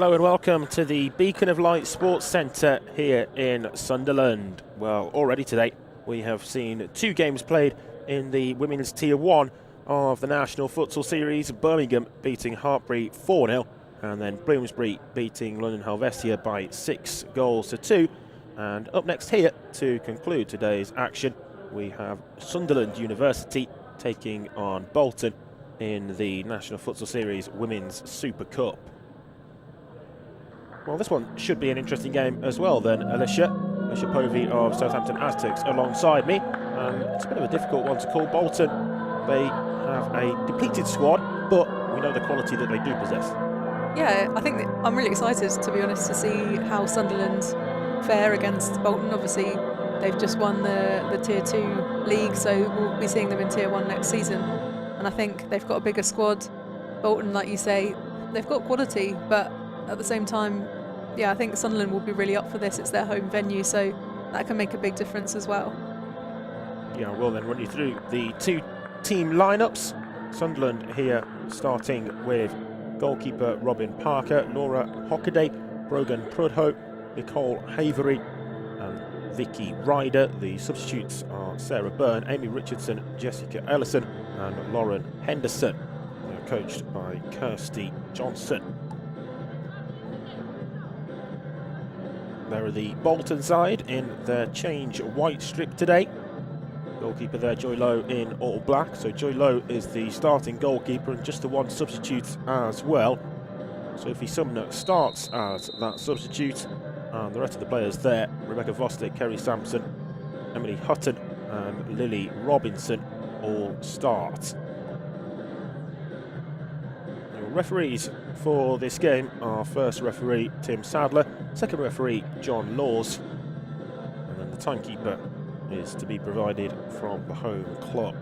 Hello and welcome to the Beacon of Light Sports Centre here in Sunderland. Well, already today we have seen two games played in the Women's Tier 1 of the National Futsal Series. Birmingham beating Hartpury 4-0 and then Bloomsbury beating London Helvetia by 6-2. And up next here to conclude today's action, we have Sunderland University taking on Bolton in the National Futsal Series Women's Super Cup. Well, this one should be an interesting game as well then, Alicia Povey of Southampton Aztecs alongside me. It's a bit of a difficult one to call. Bolton, they have a depleted squad, but we know the quality that they do possess. Yeah, I think I'm really excited, to be honest, to see how Sunderland fare against Bolton. Obviously, they've just won the Tier 2 league, so we'll be seeing them in Tier 1 next season. And I think they've got a bigger squad. Bolton, like you say, they've got quality, but at the same time, yeah, I think Sunderland will be really up for this. It's their home venue, so that can make a big difference as well. Yeah, I will then run you through the two team lineups. Sunderland here starting with goalkeeper Robin Parker, Laura Hockaday, Brogan Prudhoe, Nicole Havery and Vicky Ryder. The substitutes are Sarah Byrne, Amy Richardson, Jessica Ellison and Lauren Henderson. They're coached by Kirsty Johnson. There are the Bolton side in their change white strip today. Goalkeeper there, Joy Lowe in all black. So Joy Lowe is the starting goalkeeper and just the one substitute as well. Sophie Sumner starts as that substitute. And the rest of the players there, Rebecca Foster, Kerry Sampson, Emily Hutton and Lily Robinson all start. Referees for this game are first referee Tim Sadler, second referee John Laws, and then the timekeeper is to be provided from the home club.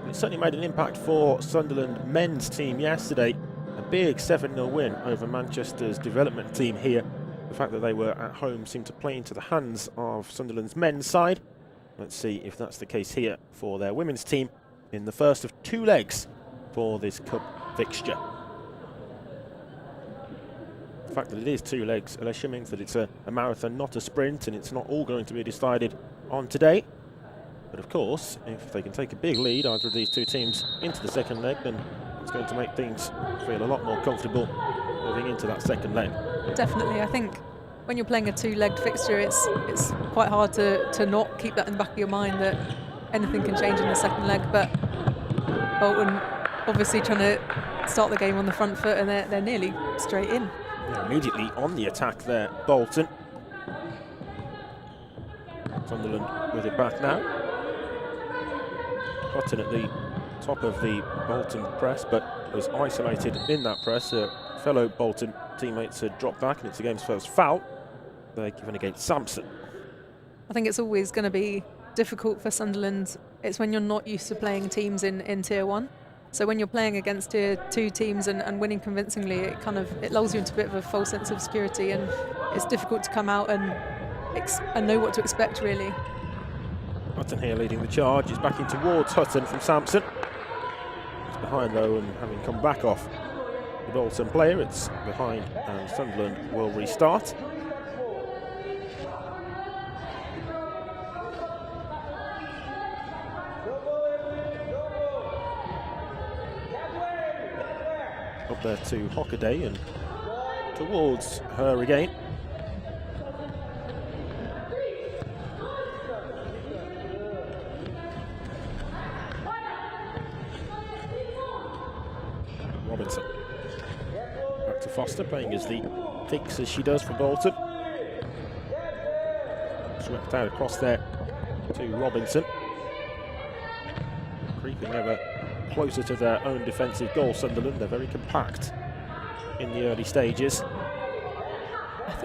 And it certainly made an impact for Sunderland men's team yesterday. A big 7-0 win over Manchester's development team here. The fact that they were at home seemed to play into the hands of Sunderland's men's side. Let's see if that's the case here for their women's team in the first of two legs for this cup fixture. The fact that it is two legs, Alicia, means that it's a marathon, not a sprint, and it's not all going to be decided on today. But of course, if they can take a big lead, either of these two teams, into the second leg, then it's going to make things feel a lot more comfortable moving into that second leg. Definitely. I think when you're playing a two-legged fixture, it's quite hard to not keep that in the back of your mind that anything can change in the second leg. But Bolton obviously trying to start the game on the front foot, and they're nearly straight in. Yeah, immediately on the attack there, Bolton. Sunderland with it back now. Hutton at the top of the Bolton press, but was isolated in that press. Fellow Bolton teammates had dropped back, and it's the game's first foul. They're given against Sampson. I think it's always going to be difficult for Sunderland. It's when you're not used to playing teams in Tier 1. So when you're playing against Tier 2 teams and winning convincingly, it lulls you into a bit of a false sense of security, and it's difficult to come out and know what to expect, really. Hutton here leading the charge, is backing towards Hutton from Sampson. It's behind though, and having come back off the Bolton player, it's behind and Sunderland will restart. Up there to Hockaday and towards her again. Robinson. Back to Foster, playing as the fix as she does for Bolton. Swept out across there to Robinson. Creeping ever closer to their own defensive goal, Sunderland. They're very compact in the early stages.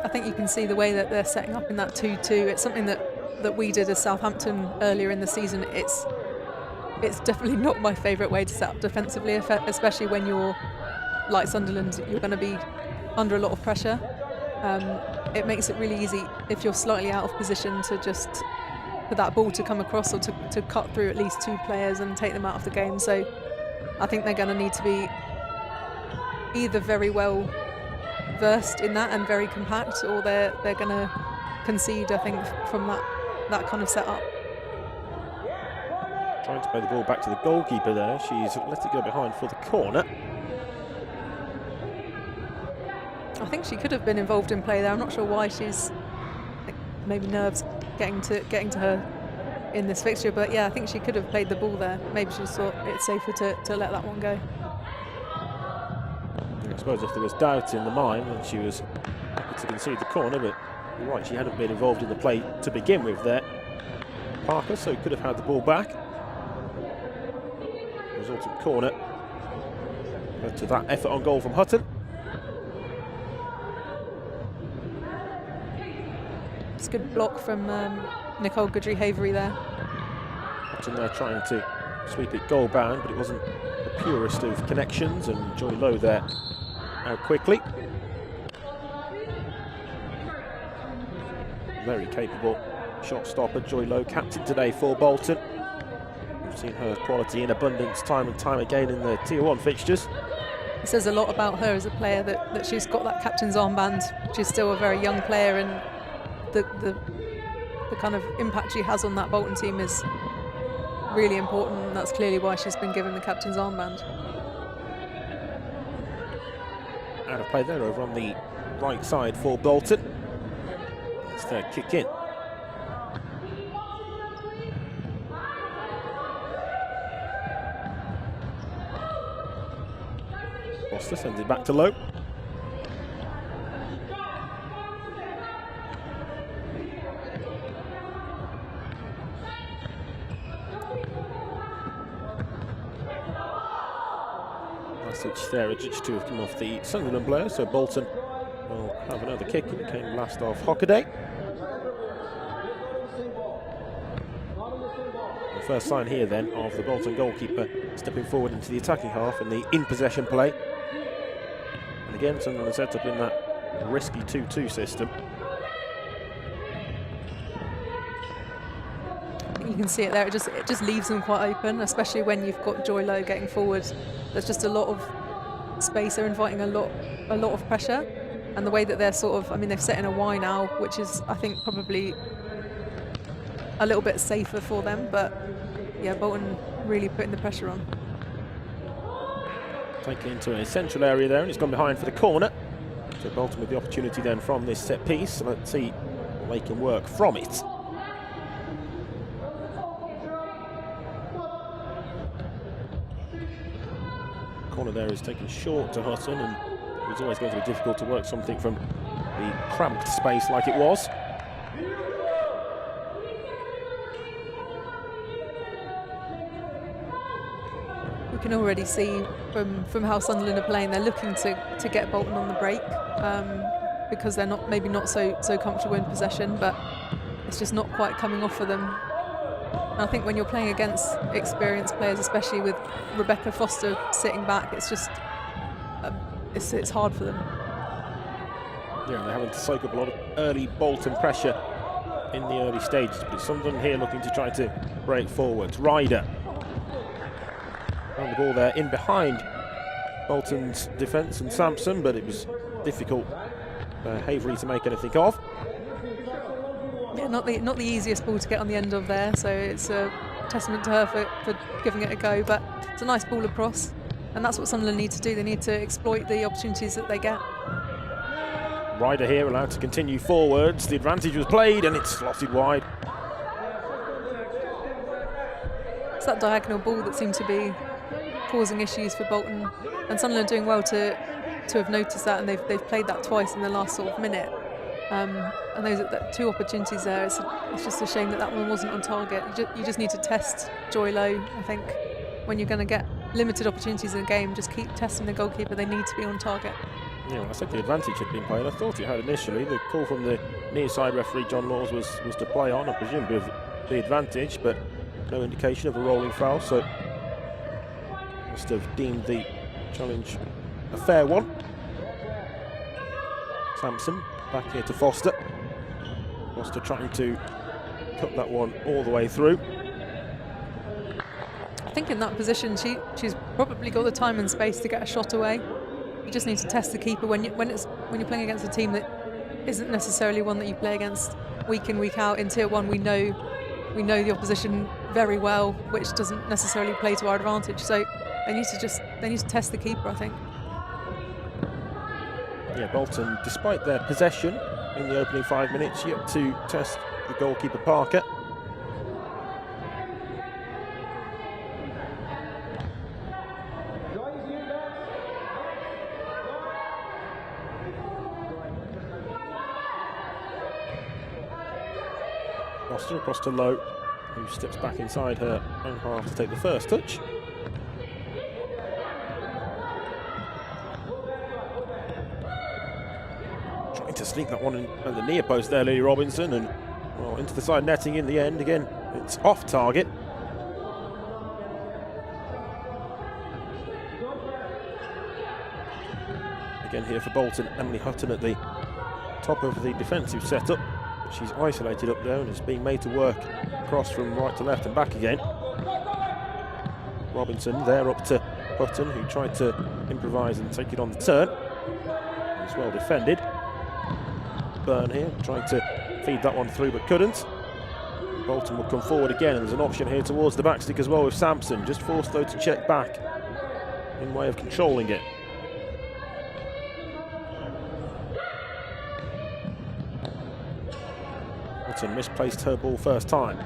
I think you can see the way that they're setting up in that 2-2. It's something that we did as Southampton earlier in the season. It's definitely not my favourite way to set up defensively, especially when you're like Sunderland. You're going to be under a lot of pressure. It makes it really easy if you're slightly out of position to just for that ball to come across, or to cut through at least two players and take them out of the game. So I think they're going to need to be either very well versed in that and very compact, or they're going to concede, I think, from that kind of setup. Trying to play the ball back to the goalkeeper there. She's let it go behind for the corner. I think she could have been involved in play there. I'm not sure why she's maybe nerves getting to her in this fixture, but yeah, I think she could have played the ball there. Maybe she just thought it's safer to let that one go. I suppose if there was doubt in the mind, then she was happy to concede the corner, but you're right, she hadn't been involved in the play to begin with there, Parker, so could have had the ball back. Resultant corner. Led to that effort on goal from Hutton. It's a good block from Nicole Goodry-Havery there. Hutton there trying to sweep it goal bound, but it wasn't the purest of connections, and Joy Lowe there out quickly. Very capable shot stopper, Joy Lowe, captain today for Bolton. We've seen her quality in abundance time and time again in the Tier 1 fixtures. It says a lot about her as a player that she's got that captain's armband. She's still a very young player, and the kind of impact she has on that Bolton team is really important, and that's clearly why she's been given the captain's armband. Out of play there over on the right side for Bolton. It's their kick in. Foster sends it back to Lowe. Message there, just to have come off the Sunderland player, so Bolton will have another kick. It came last off Hockaday. The first sign here then of the Bolton goalkeeper stepping forward into the attacking half in the in-possession play. And again, Sunderland set up in that risky 2-2 system. You can see it there. It just leaves them quite open, especially when you've got Joy Lowe getting forward. There's just a lot of space. They're inviting a lot of pressure, and the way that they're sort of, I mean, they've set in a Y now, which is, I think, probably a little bit safer for them. But yeah, Bolton really putting the pressure on. Taking into a central area there, and it's gone behind for the corner. So Bolton with the opportunity then from this set piece. So let's see what they can work from it. Corner there is taken short to Hutton, and it was always going to be difficult to work something from the cramped space like it was. We can already see from how Sunderland are playing, they're looking to get Bolton on the break, because they're maybe not so comfortable in possession, but it's just not quite coming off for them. And I think when you're playing against experienced players, especially with Rebecca Foster sitting back, it's just it's hard for them. Yeah, they're having to soak up a lot of early Bolton pressure in the early stages, but Sunderland here looking to try to break forwards. Ryder found the ball there in behind Bolton's defence and Sampson, but it was difficult for Havery to make anything of. Yeah, not the easiest ball to get on the end of there, so it's a testament to her for giving it a go, but it's a nice ball across, and that's what Sunderland need to do. They need to exploit the opportunities that they get. Ryder here allowed to continue forwards. The advantage was played, and it's slotted wide. It's that diagonal ball that seemed to be causing issues for Bolton, and Sunderland doing well to have noticed that, and they've played that twice in the last sort of minute. And those are two opportunities there. It's just a shame that one wasn't on target. You just need to test Joy Lowe, I think. When you're going to get limited opportunities in a game, just keep testing the goalkeeper. They need to be on target. Yeah, well, I said the advantage had been played. I thought it had initially. The call from the near side referee, John Laws, was to play on, I presume, with the advantage, but no indication of a rolling foul, so must have deemed the challenge a fair one. Sampson back here to Foster. Foster trying to cut that one all the way through. I think in that position she's probably got the time and space to get a shot away. You just need to test the keeper when when you're playing against a team that isn't necessarily one that you play against week in, week out. In Tier 1, we know the opposition very well, which doesn't necessarily play to our advantage. So they need to test the keeper, I think. Yeah, Bolton, despite their possession in the opening 5 minutes, yet to test the goalkeeper Parker. Foster across to Lowe, who steps back inside her own half to take the first touch. Trying to sneak that one in at the near post there, Lily Robinson, and well, into the side netting in the end. Again, it's off target. Again here for Bolton, Emily Hutton at the top of the defensive setup. She's isolated up there and is being made to work across from right to left and back again. Robinson there up to Hutton, who tried to improvise and take it on the turn. It's well defended. Byrne here trying to feed that one through but couldn't. Bolton will come forward again, and there's an option here towards the backstick as well with Sampson, just forced though to check back in way of controlling it. Hutton misplaced her ball first time.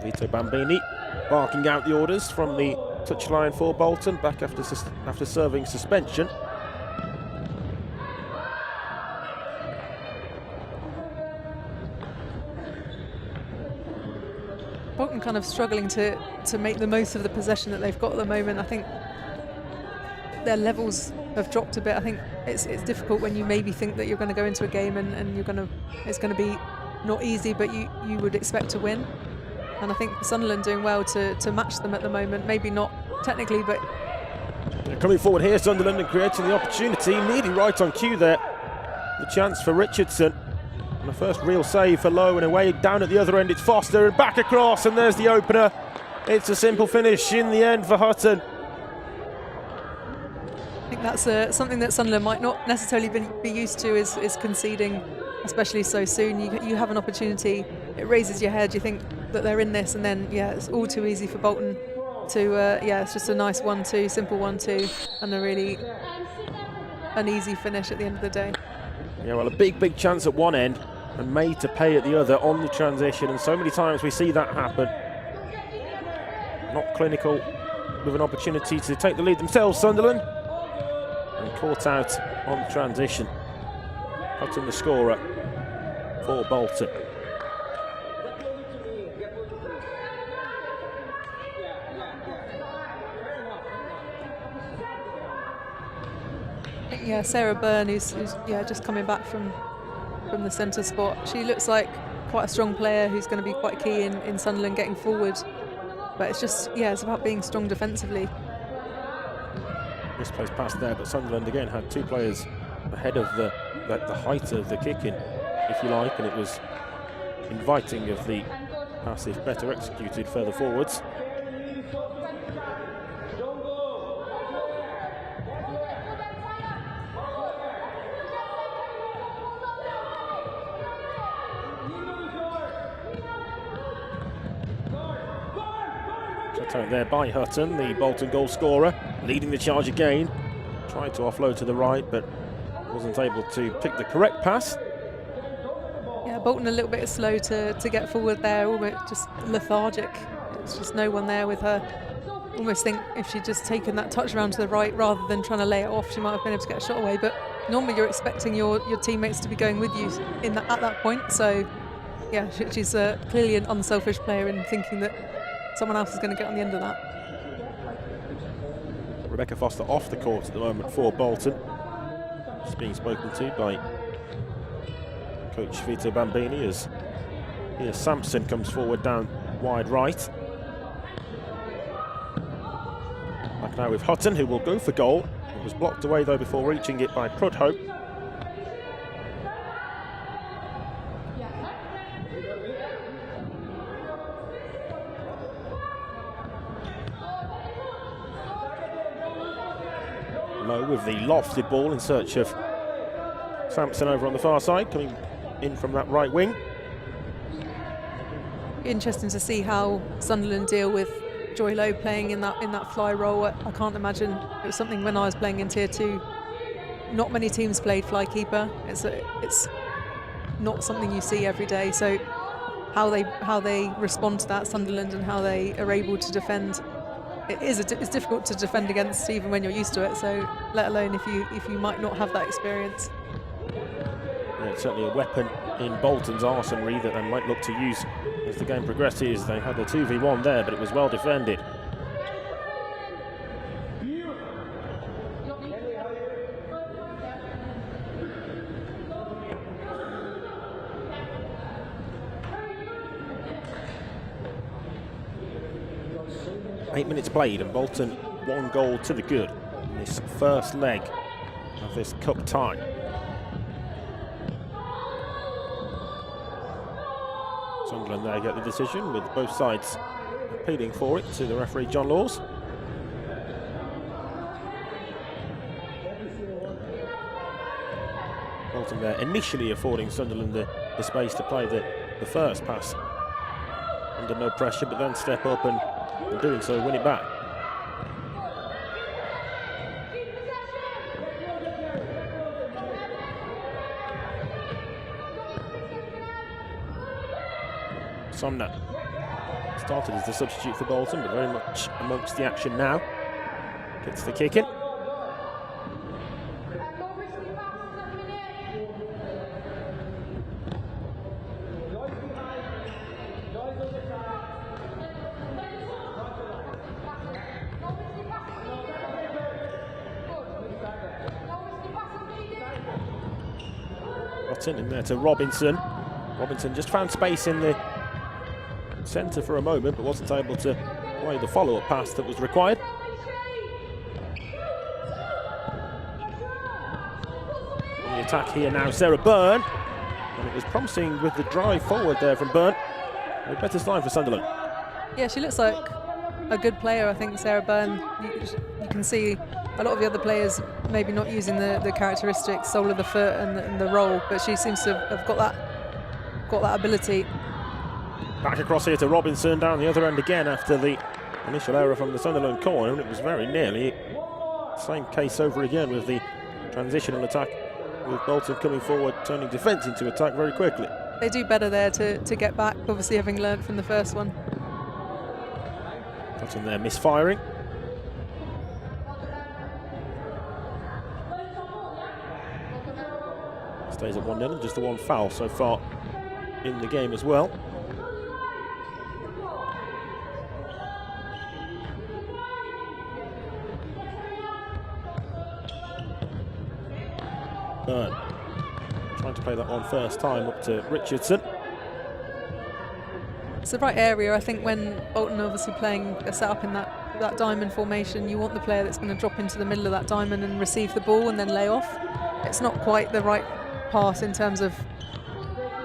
Vito Bambini barking out the orders from the touchline for Bolton, back after serving suspension. Bolton kind of struggling to make the most of the possession that they've got at the moment. I think their levels have dropped a bit. I think it's difficult when you maybe think that you're going to go into a game and it's going to be not easy, but you would expect to win. And I think Sunderland doing well to match them at the moment. Maybe not technically, but coming forward here, Sunderland, and creating the opportunity, nearly right on cue there. The chance for Richardson. And the first real save for Lowe, and away down at the other end it's Foster, and back across, and there's the opener. It's a simple finish in the end for Hutton. I think that's something that Sunderland might not necessarily be used to, is conceding, especially so soon. You have an opportunity, it raises your head, you think that they're in this, and then it's all too easy for Bolton to it's just a nice 1-2, simple 1-2, and a really an easy finish at the end of the day. Yeah, well, a big chance at one end and made to pay at the other on the transition, and so many times we see that happen. Not clinical, with an opportunity to take the lead themselves, Sunderland, and caught out on the transition. Hutton the scorer for Bolton. Yeah, Sarah Byrne, who's just coming back from the centre spot. She looks like quite a strong player who's going to be quite key in Sunderland getting forward. But it's just, it's about being strong defensively. Misplaced pass there, but Sunderland again had two players ahead of the height of the kick-in, if you like, and it was inviting of the pass if better executed further forwards. There by Hutton, the Bolton goal scorer, leading the charge again. Tried to offload to the right, but wasn't able to pick the correct pass. Yeah, Bolton a little bit slow to get forward there, almost just lethargic. There's just no one there with her. Almost think if she'd just taken that touch around to the right rather than trying to lay it off, she might have been able to get a shot away. But normally you're expecting your teammates to be going with you at that point. So yeah, she's clearly an unselfish player in thinking that someone else is going to get on the end of that. Rebecca Foster off the court at the moment for Bolton. She's being spoken to by Coach Vito Bambini as here Sampson comes forward down wide right. Back now with Hutton, who will go for goal. It was blocked away though before reaching it by Prudhoe. low with the lofted ball in search of Sampson over on the far side, coming in from that right wing. Interesting to see how Sunderland deal with Joy Low playing in that fly role. I can't imagine. It was something when I was playing in Tier 2. Not many teams played fly keeper. It's not something you see every day. So how they respond to that, Sunderland, and how they are able to defend, it's difficult to defend against even when you're used to it. So let alone if you might not have that experience. Yeah, it's certainly a weapon in Bolton's arsenal that they might look to use as the game progresses. They had a 2v1 there, but it was well defended. Eight minutes played and Bolton 1 goal to the good in this first leg of this cup tie. Sunderland there get the decision, with both sides appealing for it to the referee John Laws. Bolton there initially affording Sunderland the space to play the first pass under no pressure, but then step up and doing so win it back. Somner started as the substitute for Bolton, but very much amongst the action now. Gets the kick in. Got in there to Robinson. Robinson just found space in the centre for a moment, but wasn't able to play the follow-up pass that was required. On the attack here now, Sarah Byrne, and it was promising with the drive forward there from Byrne. A better sign for Sunderland. Yeah, she looks like a good player, I think, Sarah Byrne. You can see a lot of the other players maybe not using the characteristics, sole of the foot and the roll, but she seems to have got that ability. Back across here to Robinson, down the other end again after the initial error from the Sunderland corner, and it was very nearly same case over again with the transitional attack, with Bolton coming forward, turning defence into attack very quickly. They do better there to get back, obviously having learnt from the first one. Got in there misfiring. Stays at 1-0, and just the one foul so far in the game as well. Byrne trying to play that on first time up to Richardson. It's the right area. I think when Bolton obviously playing a setup in that diamond formation, you want the player that's going to drop into the middle of that diamond and receive the ball and then lay off. It's not quite the right pass in terms of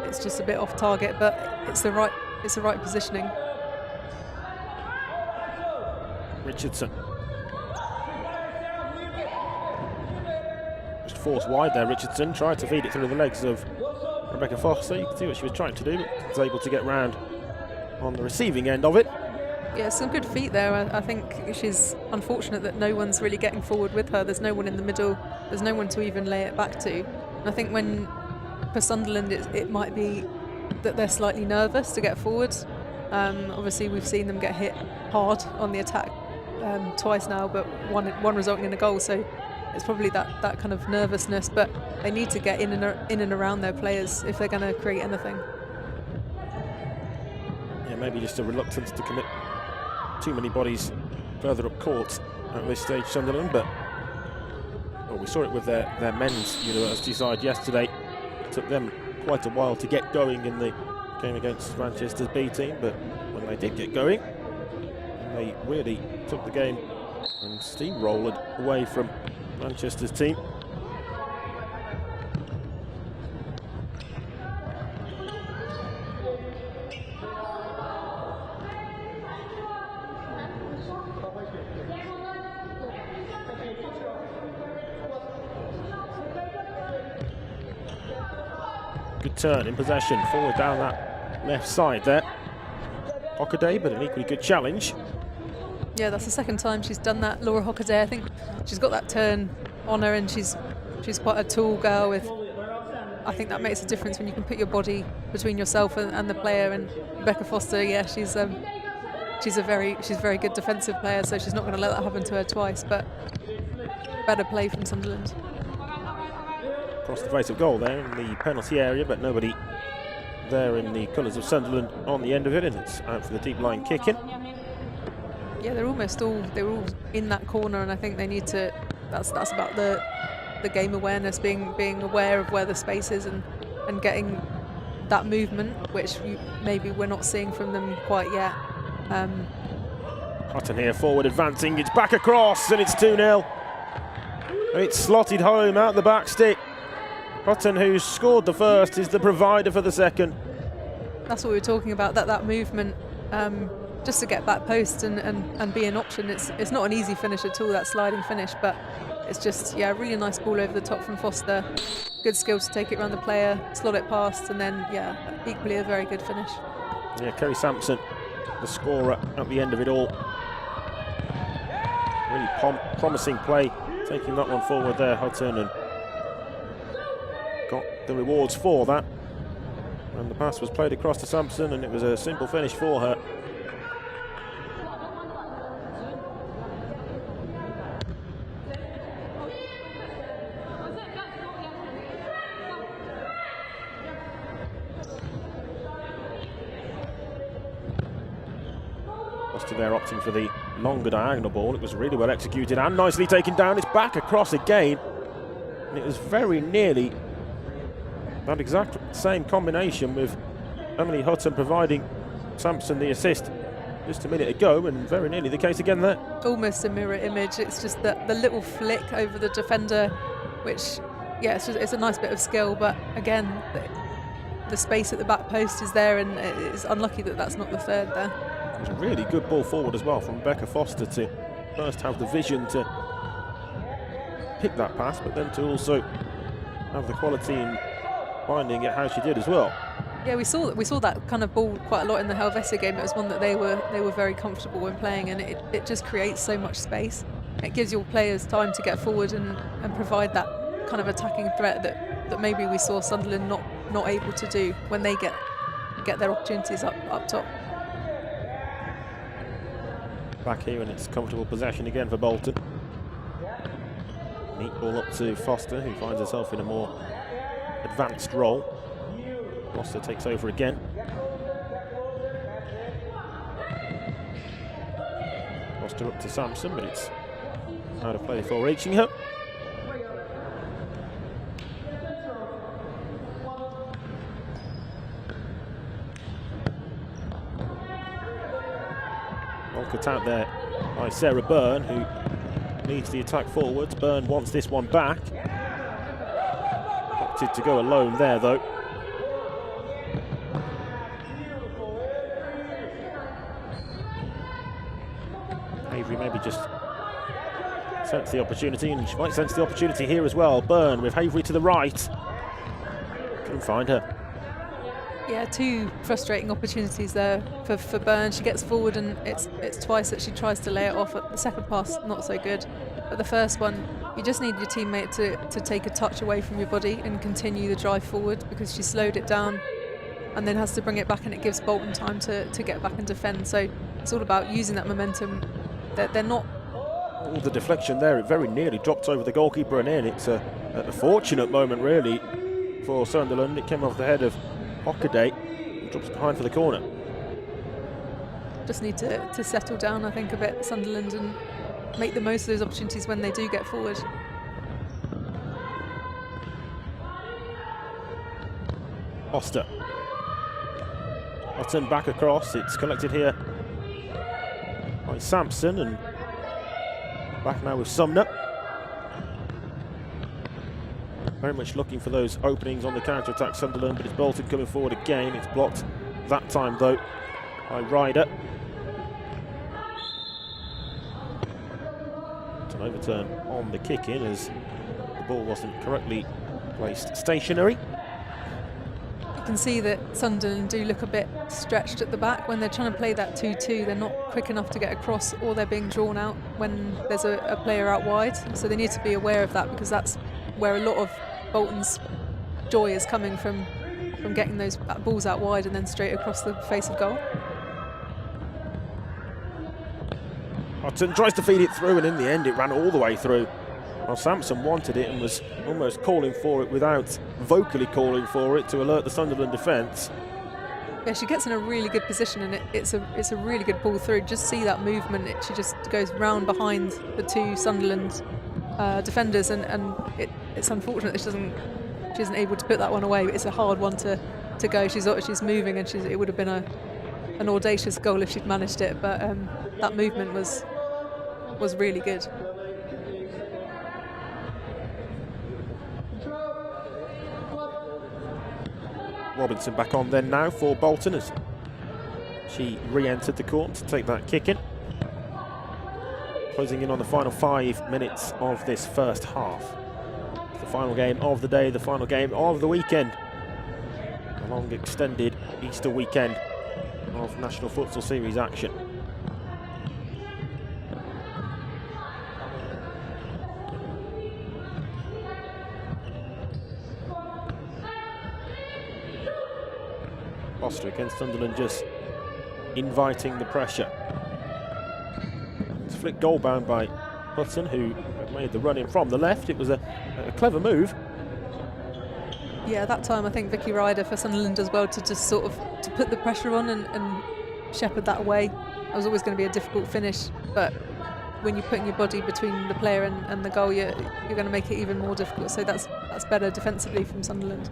it's just a bit off target, but it's the right positioning. Richardson just forced wide there. Richardson tried to feed it through the legs of Rebecca Foster. You can see what she was trying to do, but was able to get round on the receiving end of it. Yeah, some good feet there. I think she's unfortunate that no one's really getting forward with her. There's no one in the middle. There's no one to even lay it back to. And I think for Sunderland, it might be that they're slightly nervous to get forward. Obviously, we've seen them get hit hard on the attack twice now, but one resulting in a goal. So it's probably that kind of nervousness. But they need to get in and around their players if they're going to create anything. Yeah, maybe just a reluctance to commit too many bodies further up court at this stage, Sunderland. But we saw it with their men's university side yesterday. It took them quite a while to get going in the game against Manchester's B team, but when they did get going, they really took the game and steamrolled away from Manchester's team. Good turn in possession, forward down that left side there. Hockaday, but an equally good challenge. Yeah, that's the second time she's done that, Laura Hockaday. I think she's got that turn on her, and she's quite a tall girl with. I think that makes a difference when you can put your body between yourself and the player. And Rebecca Foster, yeah, she's a very good defensive player, so she's not going to let that happen to her twice. But better play from Sunderland. Across the face of goal there in the penalty area, but nobody there in the colours of Sunderland on the end of it, and it's out for the deep line kick in. Yeah, they're all in that corner, and I think they need to. That's about the game awareness, being aware of where the space is and getting that movement, which maybe we're not seeing from them quite yet. Hutton here, forward advancing, it's back across, and it's 2-0. It's slotted home out the back stick. Hutton, who scored the first, is the provider for the second. That's what we were talking about, that movement, just to get back post and be an option. It's not an easy finish at all, that sliding finish, but it's just, yeah, really nice ball over the top from Foster. Good skill to take it around the player, slot it past, and then, yeah, equally a very good finish. Yeah, Kerry Sampson, the scorer at the end of it all. Really promising play, taking that one forward there, Hutton, and got the rewards for that. And the pass was played across to Sampson, and it was a simple finish for her. Foster there opting for the longer diagonal ball. It was really well executed and nicely taken down. It's back across again, and it was very nearly that exact same combination, with Emily Hutton providing Sampson the assist just a minute ago, and very nearly the case again there. Almost a mirror image. It's just the little flick over the defender, which, yeah, it's a nice bit of skill, but again, the space at the back post is there, and it's unlucky that that's not the third there. It was a really good ball forward as well from Rebecca Foster to first have the vision to pick that pass, but then to also have the quality in finding it how she did as well. Yeah, we saw that kind of ball quite a lot in the Helvetia game. It was one that they were very comfortable when playing, and it just creates so much space. It gives your players time to get forward and provide that kind of attacking threat that maybe we saw Sunderland not able to do when they get their opportunities up top. Back here, and it's comfortable possession again for Bolton. Neat ball up to Foster, who finds herself in a more advanced role. Foster takes over again. Foster up to Sampson, but it's out of play before reaching her. Well cut out there by Sarah Byrne, who leads the attack forwards. Byrne wants this one back. Opted to go alone there, though. Avery maybe just sensed the opportunity, and she might sense the opportunity here as well. Byrne with Avery to the right. Couldn't find her. Yeah, two frustrating opportunities there for Byrne. She gets forward, and it's twice that she tries to lay it off. The second pass, not so good. But the first one, you just need your teammate to take a touch away from your body and continue the drive forward, because she slowed it down and then has to bring it back, and it gives Bolton time to get back and defend. So it's all about using that momentum. They're not... All the deflection there, it very nearly dropped over the goalkeeper and in. It's a fortunate moment, really, for Sunderland. It came off the head of Hockaday and drops behind for the corner. Just need to settle down, I think, a bit, Sunderland, and make the most of those opportunities when they do get forward. Foster. Hutton back across. It's collected here by Sampson, and back now with Sumner. Very much looking for those openings on the counter-attack, Sunderland, but it's Bolton coming forward again. It's blocked that time, though, by Ryder. It's an overturn on the kick-in as the ball wasn't correctly placed stationary. you can see that Sunderland do look a bit stretched at the back when they're trying to play that 2-2. They're not quick enough to get across, or they're being drawn out when there's a player out wide. So they need to be aware of that, because that's where a lot of Bolton's joy is coming from getting those balls out wide and then straight across the face of goal. Hutton tries to feed it through, and in the end it ran all the way through. Well, Sampson wanted it and was almost calling for it without vocally calling for it to alert the Sunderland defence. Yeah, she gets in a really good position, and it's a really good ball through. Just see that movement. She just goes round behind the two Sunderland defenders, and it's unfortunate that she isn't able to put that one away. But it's a hard one to go. She's moving, and it would have been an audacious goal if she'd managed it. But that movement was really good. Robinson back on then now for Bolton as she re-entered the court to take that kick in. Closing in on the final 5 minutes of this first half. It's the final game of the day, the final game of the weekend. A long extended Easter weekend of National Futsal Series action. Foster against Sunderland, just inviting the pressure. It's flicked goal bound by Hutton, who made the run in from the left. It was a clever move. Yeah, that time I think Vicky Ryder for Sunderland as well, to just sort of to put the pressure on and shepherd that away. It was always going to be a difficult finish, but when you're putting your body between the player and the goal, you're going to make it even more difficult. So that's better defensively from Sunderland.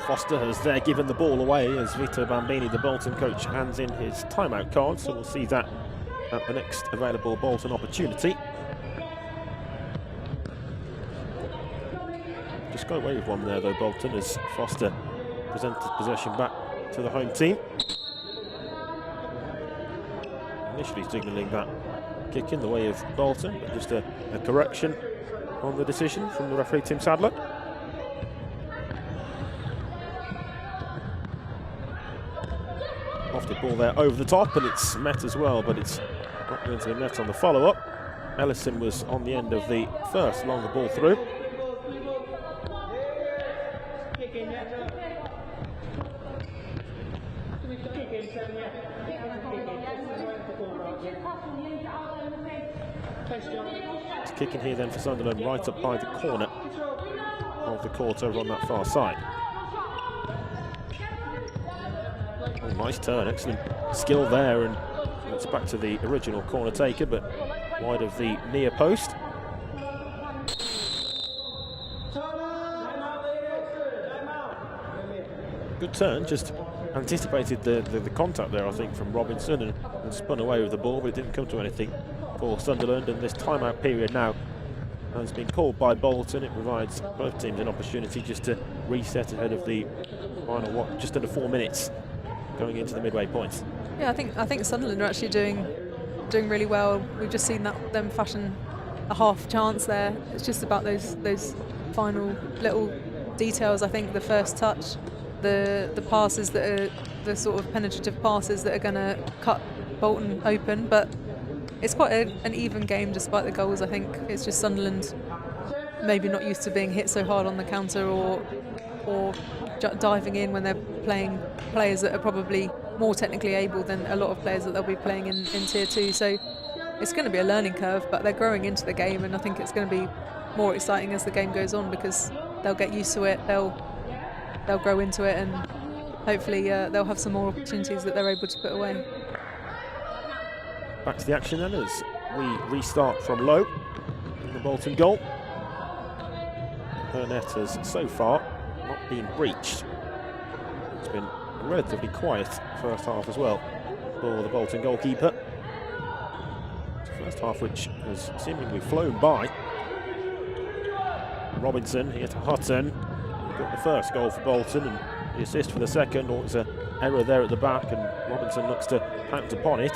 Foster has there given the ball away as Vito Bambini, the Bolton coach, hands in his timeout card, so we'll see that at the next available Bolton opportunity. Just got away with one there though, Bolton, as Foster presented possession back to the home team. Initially signalling that kick in the way of Bolton, but just a correction on the decision from the referee Tim Sadler. Off the ball there over the top, and it's met as well, but it's not going to the net on the follow-up. Ellison was on the end of the first longer ball through. It's kicking here then for Sunderland, right up by the corner of the court over on that far side. Oh, nice turn, excellent skill there, and it's back to the original corner taker, but wide of the near post. Good turn, just anticipated the contact there, I think, from Robinson, and spun away with the ball, but it didn't come to anything for Sunderland. And this timeout period now has been called by Bolton. It provides both teams an opportunity just to reset ahead of the final, just under 4 minutes going into the midway points. Yeah, I think Sunderland are actually doing really well. We've just seen them fashion a half chance there. It's just about those final little details. I think the first touch, the passes that are the sort of penetrative passes that are going to cut Bolton open. But it's quite an even game despite the goals. I think it's just Sunderland maybe not used to being hit so hard on the counter or diving in when they're playing players that are probably more technically able than a lot of players that they'll be playing in Tier 2. So it's going to be a learning curve, but they're growing into the game, and I think it's going to be more exciting as the game goes on, because they'll get used to it, they'll grow into it, and hopefully they'll have some more opportunities that they're able to put away. Back to the action then as we restart from low in the Bolton goal. Her net has so far not been breached. It's been a relatively quiet first half as well for the Bolton goalkeeper. It's the first half which has seemingly flown by. Robinson here to Hutton. Got the first goal for Bolton, and the assist for the second, or it's an error there at the back, and Robinson looks to pounce upon it.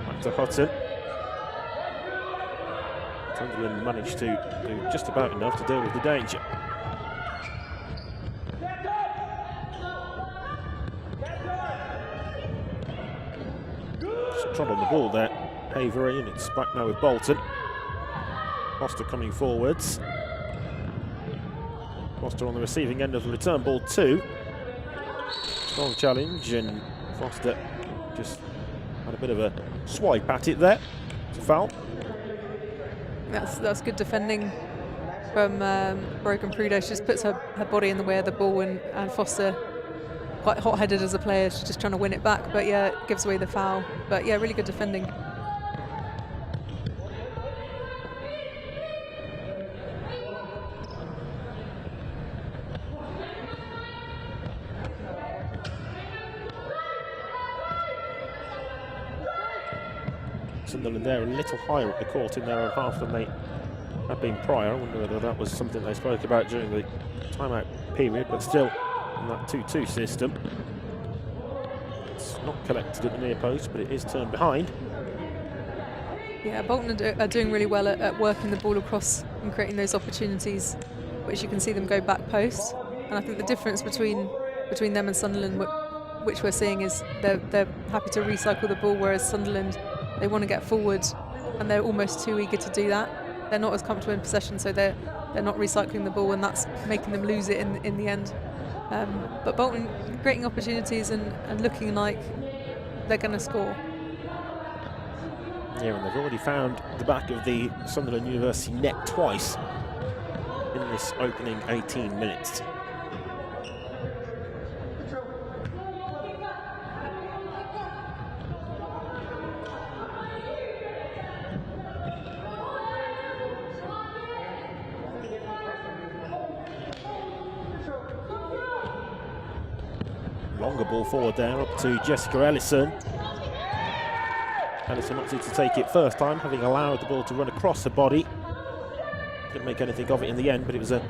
Back to Hutton. Sunderland managed to do just about enough to deal with the danger. Just trod on the ball there, Avery, and it's back now with Bolton. Foster coming forwards. Foster on the receiving end of the return ball too. Strong challenge, and Foster just had a bit of a swipe at it there. It's a foul. That's good defending from Brogan Prudo. She just puts her body in the way of the ball, and Foster, quite hot-headed as a player, she's just trying to win it back, but yeah, gives away the foul. But yeah, really good defending. Sunderland there a little higher up the court in their own half than they had been prior. I wonder whether that was something they spoke about during the timeout period, but still in that 2-2 system. It's not collected at the near post, but it is turned behind. Yeah, Bolton are doing really well at working the ball across and creating those opportunities, which you can see them go back post. And I think the difference between them and Sunderland, which we're seeing, is they're happy to recycle the ball, whereas Sunderland, they want to get forward, and they're almost too eager to do that. They're not as comfortable in possession, so they're not recycling the ball, and that's making them lose it in the end. But Bolton creating opportunities and looking like they're going to score. Yeah, and they've already found the back of the Sunderland University net twice in this opening 18 minutes. Longer ball forward there, up to Jessica Ellison. Ellison opted to take it first time, having allowed the ball to run across her body. Didn't make anything of it in the end, but it was a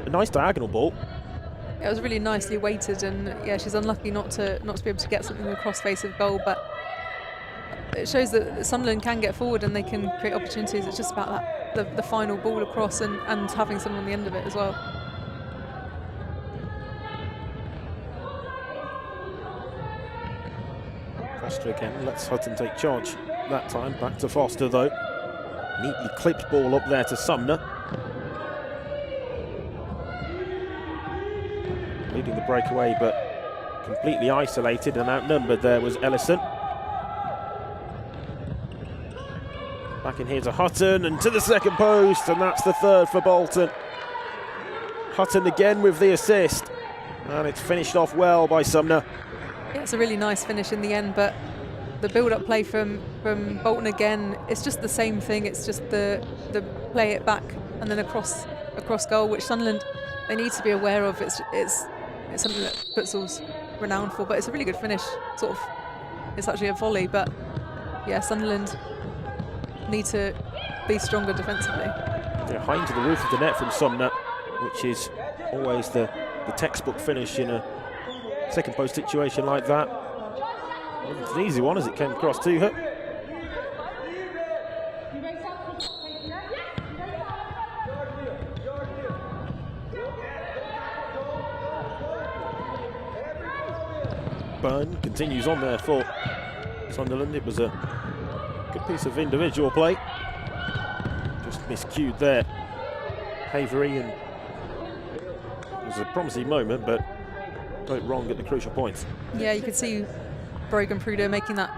nice diagonal ball. It was really nicely weighted, and yeah, she's unlucky not to be able to get something in the cross face of goal, but it shows that Sunderland can get forward and they can create opportunities. It's just about that, the final ball across and having someone on the end of it as well. Foster again, lets Hutton take charge that time. Back to Foster though. Neatly clipped ball up there to Sumner. Leading the breakaway, but completely isolated and outnumbered there was Ellison. Back in here to Hutton and to the second post, and that's the third for Bolton. Hutton again with the assist, and it's finished off well by Sumner. Yeah, it's a really nice finish in the end, but the build-up play from Bolton again, it's just the same thing. It's just the play it back and then across goal, which Sunderland, they need to be aware of. It's something that futsal's renowned for, but it's a really good finish. It's actually a volley, but yeah, Sunderland need to be stronger defensively. Yeah, high into the roof of the net from Sumner, which is always the textbook finish in a second post situation like that. It's an easy one as it came across to her. Byrne continues on there for Sunderland. It was a good piece of individual play. Just miscued there. Havery, and it was a promising moment, but got it wrong at the crucial points. Yeah, you could see Brogan Prudo making that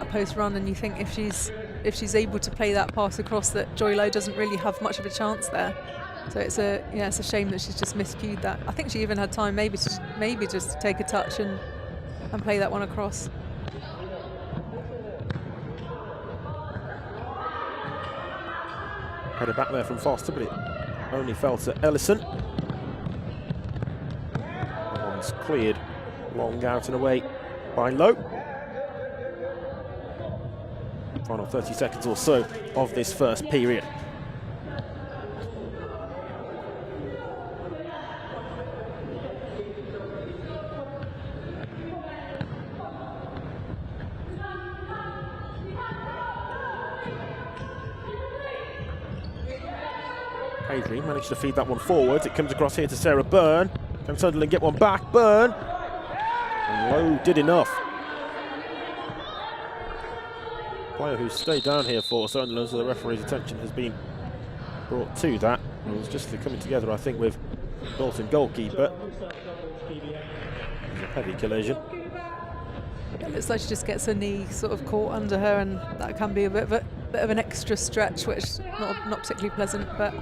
post run, and you think if she's able to play that pass across, that Joy Lowe doesn't really have much of a chance there. So it's a shame that she's just miscued that. I think she even had time maybe just to take a touch and play that one across. Header back there from Foster, but it only fell to Ellison. That one's cleared long out and away by Lowe. Final 30 seconds or so of this first period. Paisley managed to feed that one forward. It comes across here to Sarah Byrne. Can Sunderland get one back? Byrne! And Lowe did enough. Player who stayed down here for Sunderland, so the referee's attention has been brought to that. It was just the coming together, I think, with Bolton goalkeeper. It was a heavy collision. It looks like she just gets her knee sort of caught under her, and that can be a bit of an extra stretch, which is not particularly pleasant, but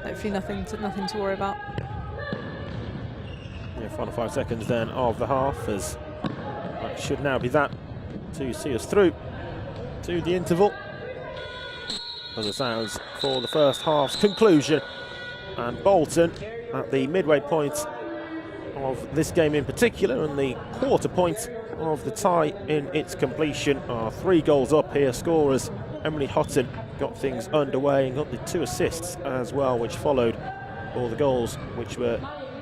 hopefully nothing to worry about. Yeah, final 5 seconds then of the half, as that should now be that to see us through to the interval. As it sounds for the first half's conclusion, and Bolton at the midway point of this game in particular, and the quarter point of the tie in its completion, are 3 goals up here. Scorers Emily Hutton got things underway and got the 2 assists as well, which followed all the goals which were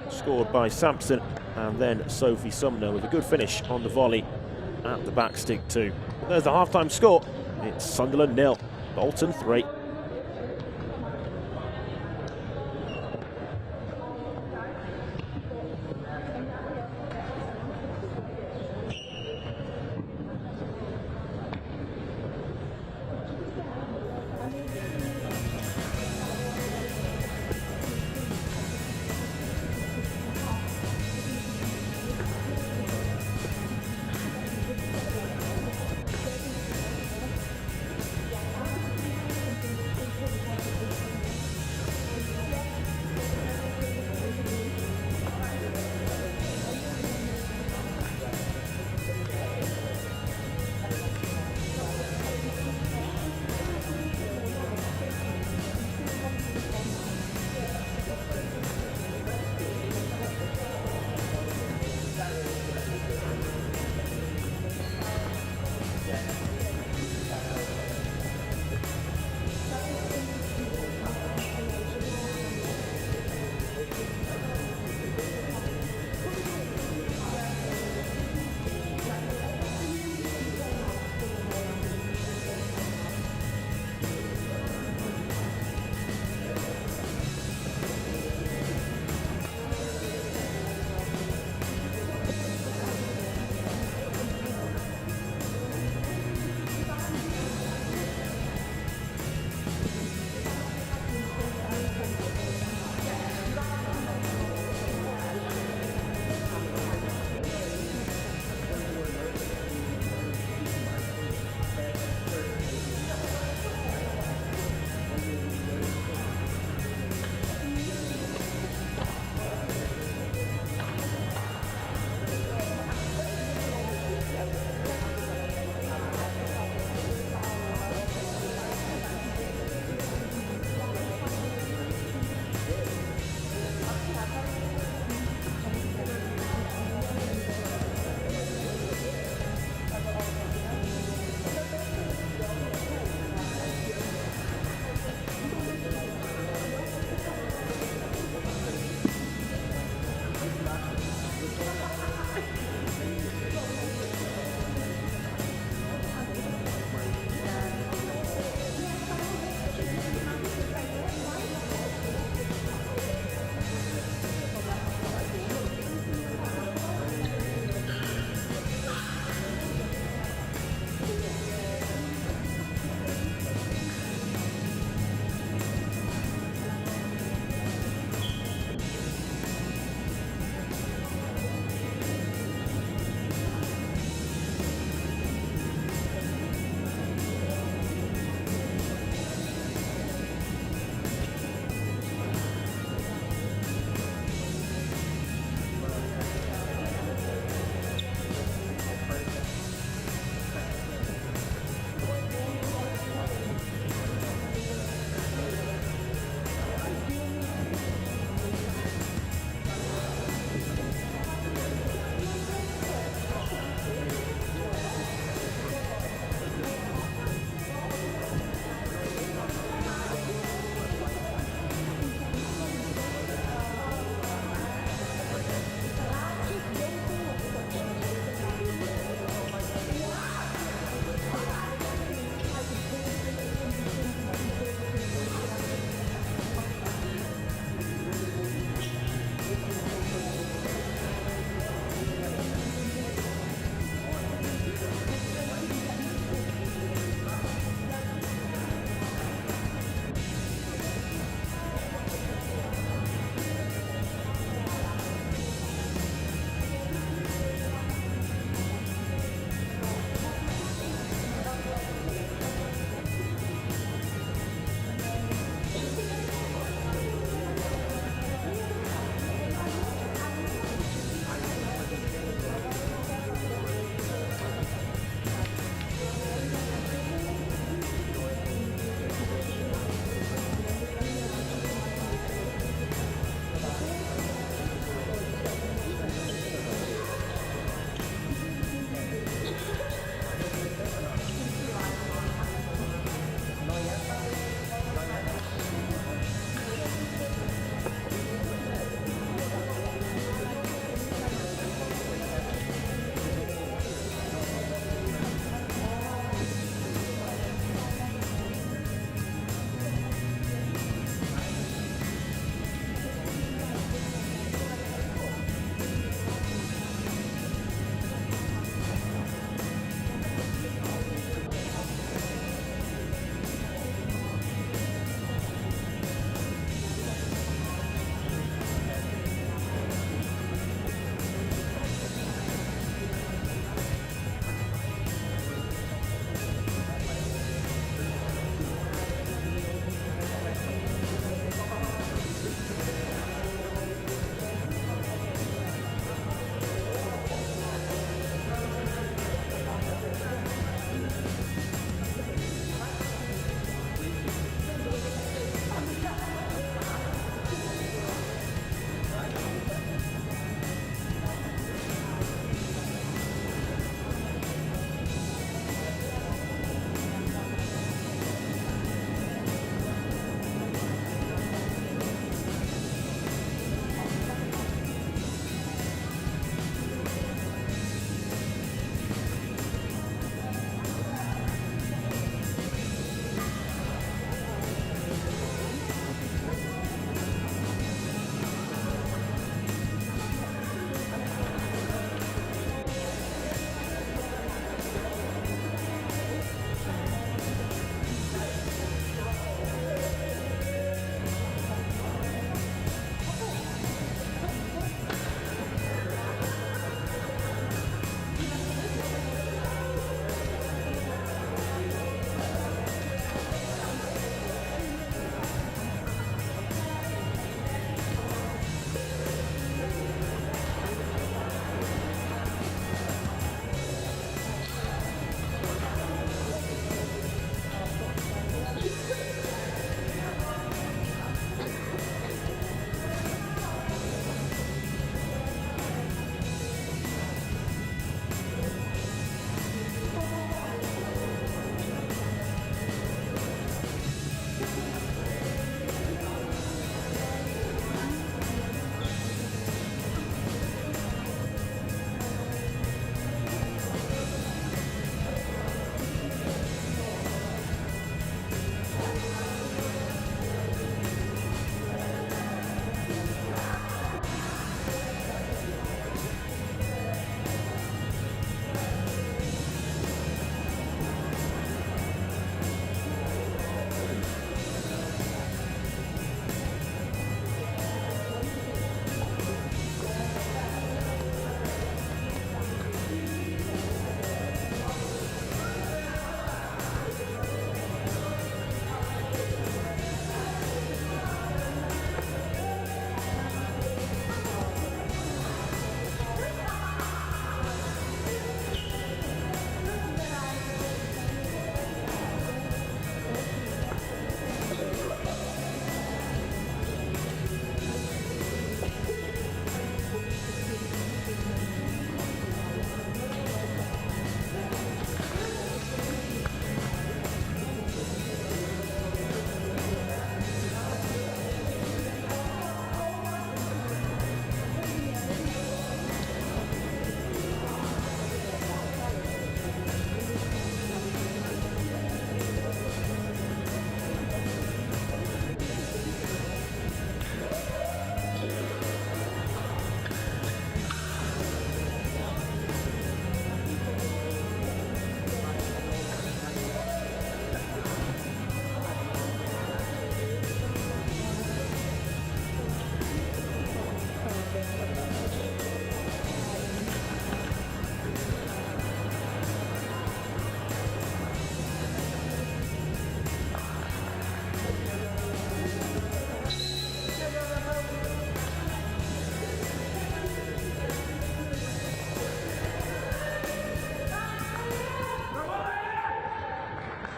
scored by Sampson, and then Sophie Sumner with a good finish on the volley at the back stick too. There's the half-time score. It's Sunderland 0, Bolton 3.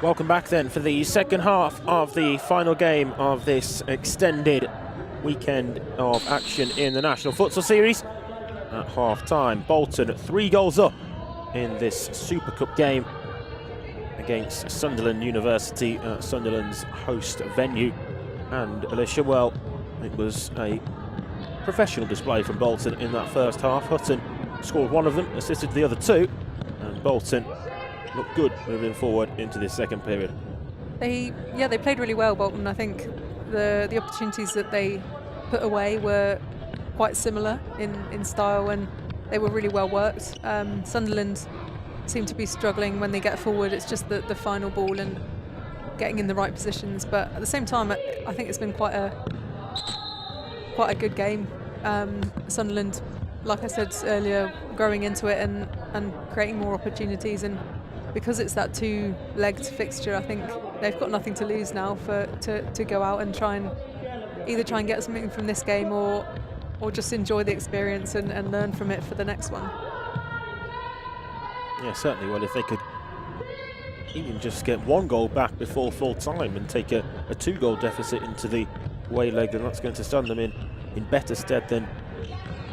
Welcome back then for the second half of the final game of this extended weekend of action in the National Futsal Series. At half-time, Bolton 3 goals up in this Super Cup game against Sunderland University at Sunderland's host venue. And Alicia, well, it was a professional display from Bolton in that first half. Hutton scored one of them, assisted the other two, and Bolton looked good moving forward into this second period. They played really well, Bolton. I think the opportunities that they put away were quite similar in style, and they were really well worked. Sunderland seem to be struggling when they get forward. It's just the final ball and getting in the right positions. But at the same time, I think it's been quite a good game. Sunderland, like I said earlier, growing into it and creating more opportunities. And because it's that two-legged fixture, I think they've got nothing to lose now to go out and try and get something from this game or just enjoy the experience and learn from it for the next one. Yeah, certainly. Well, if they could even just get one goal back before full time and take a 2-goal deficit into the away leg, then that's going to stand them in better stead than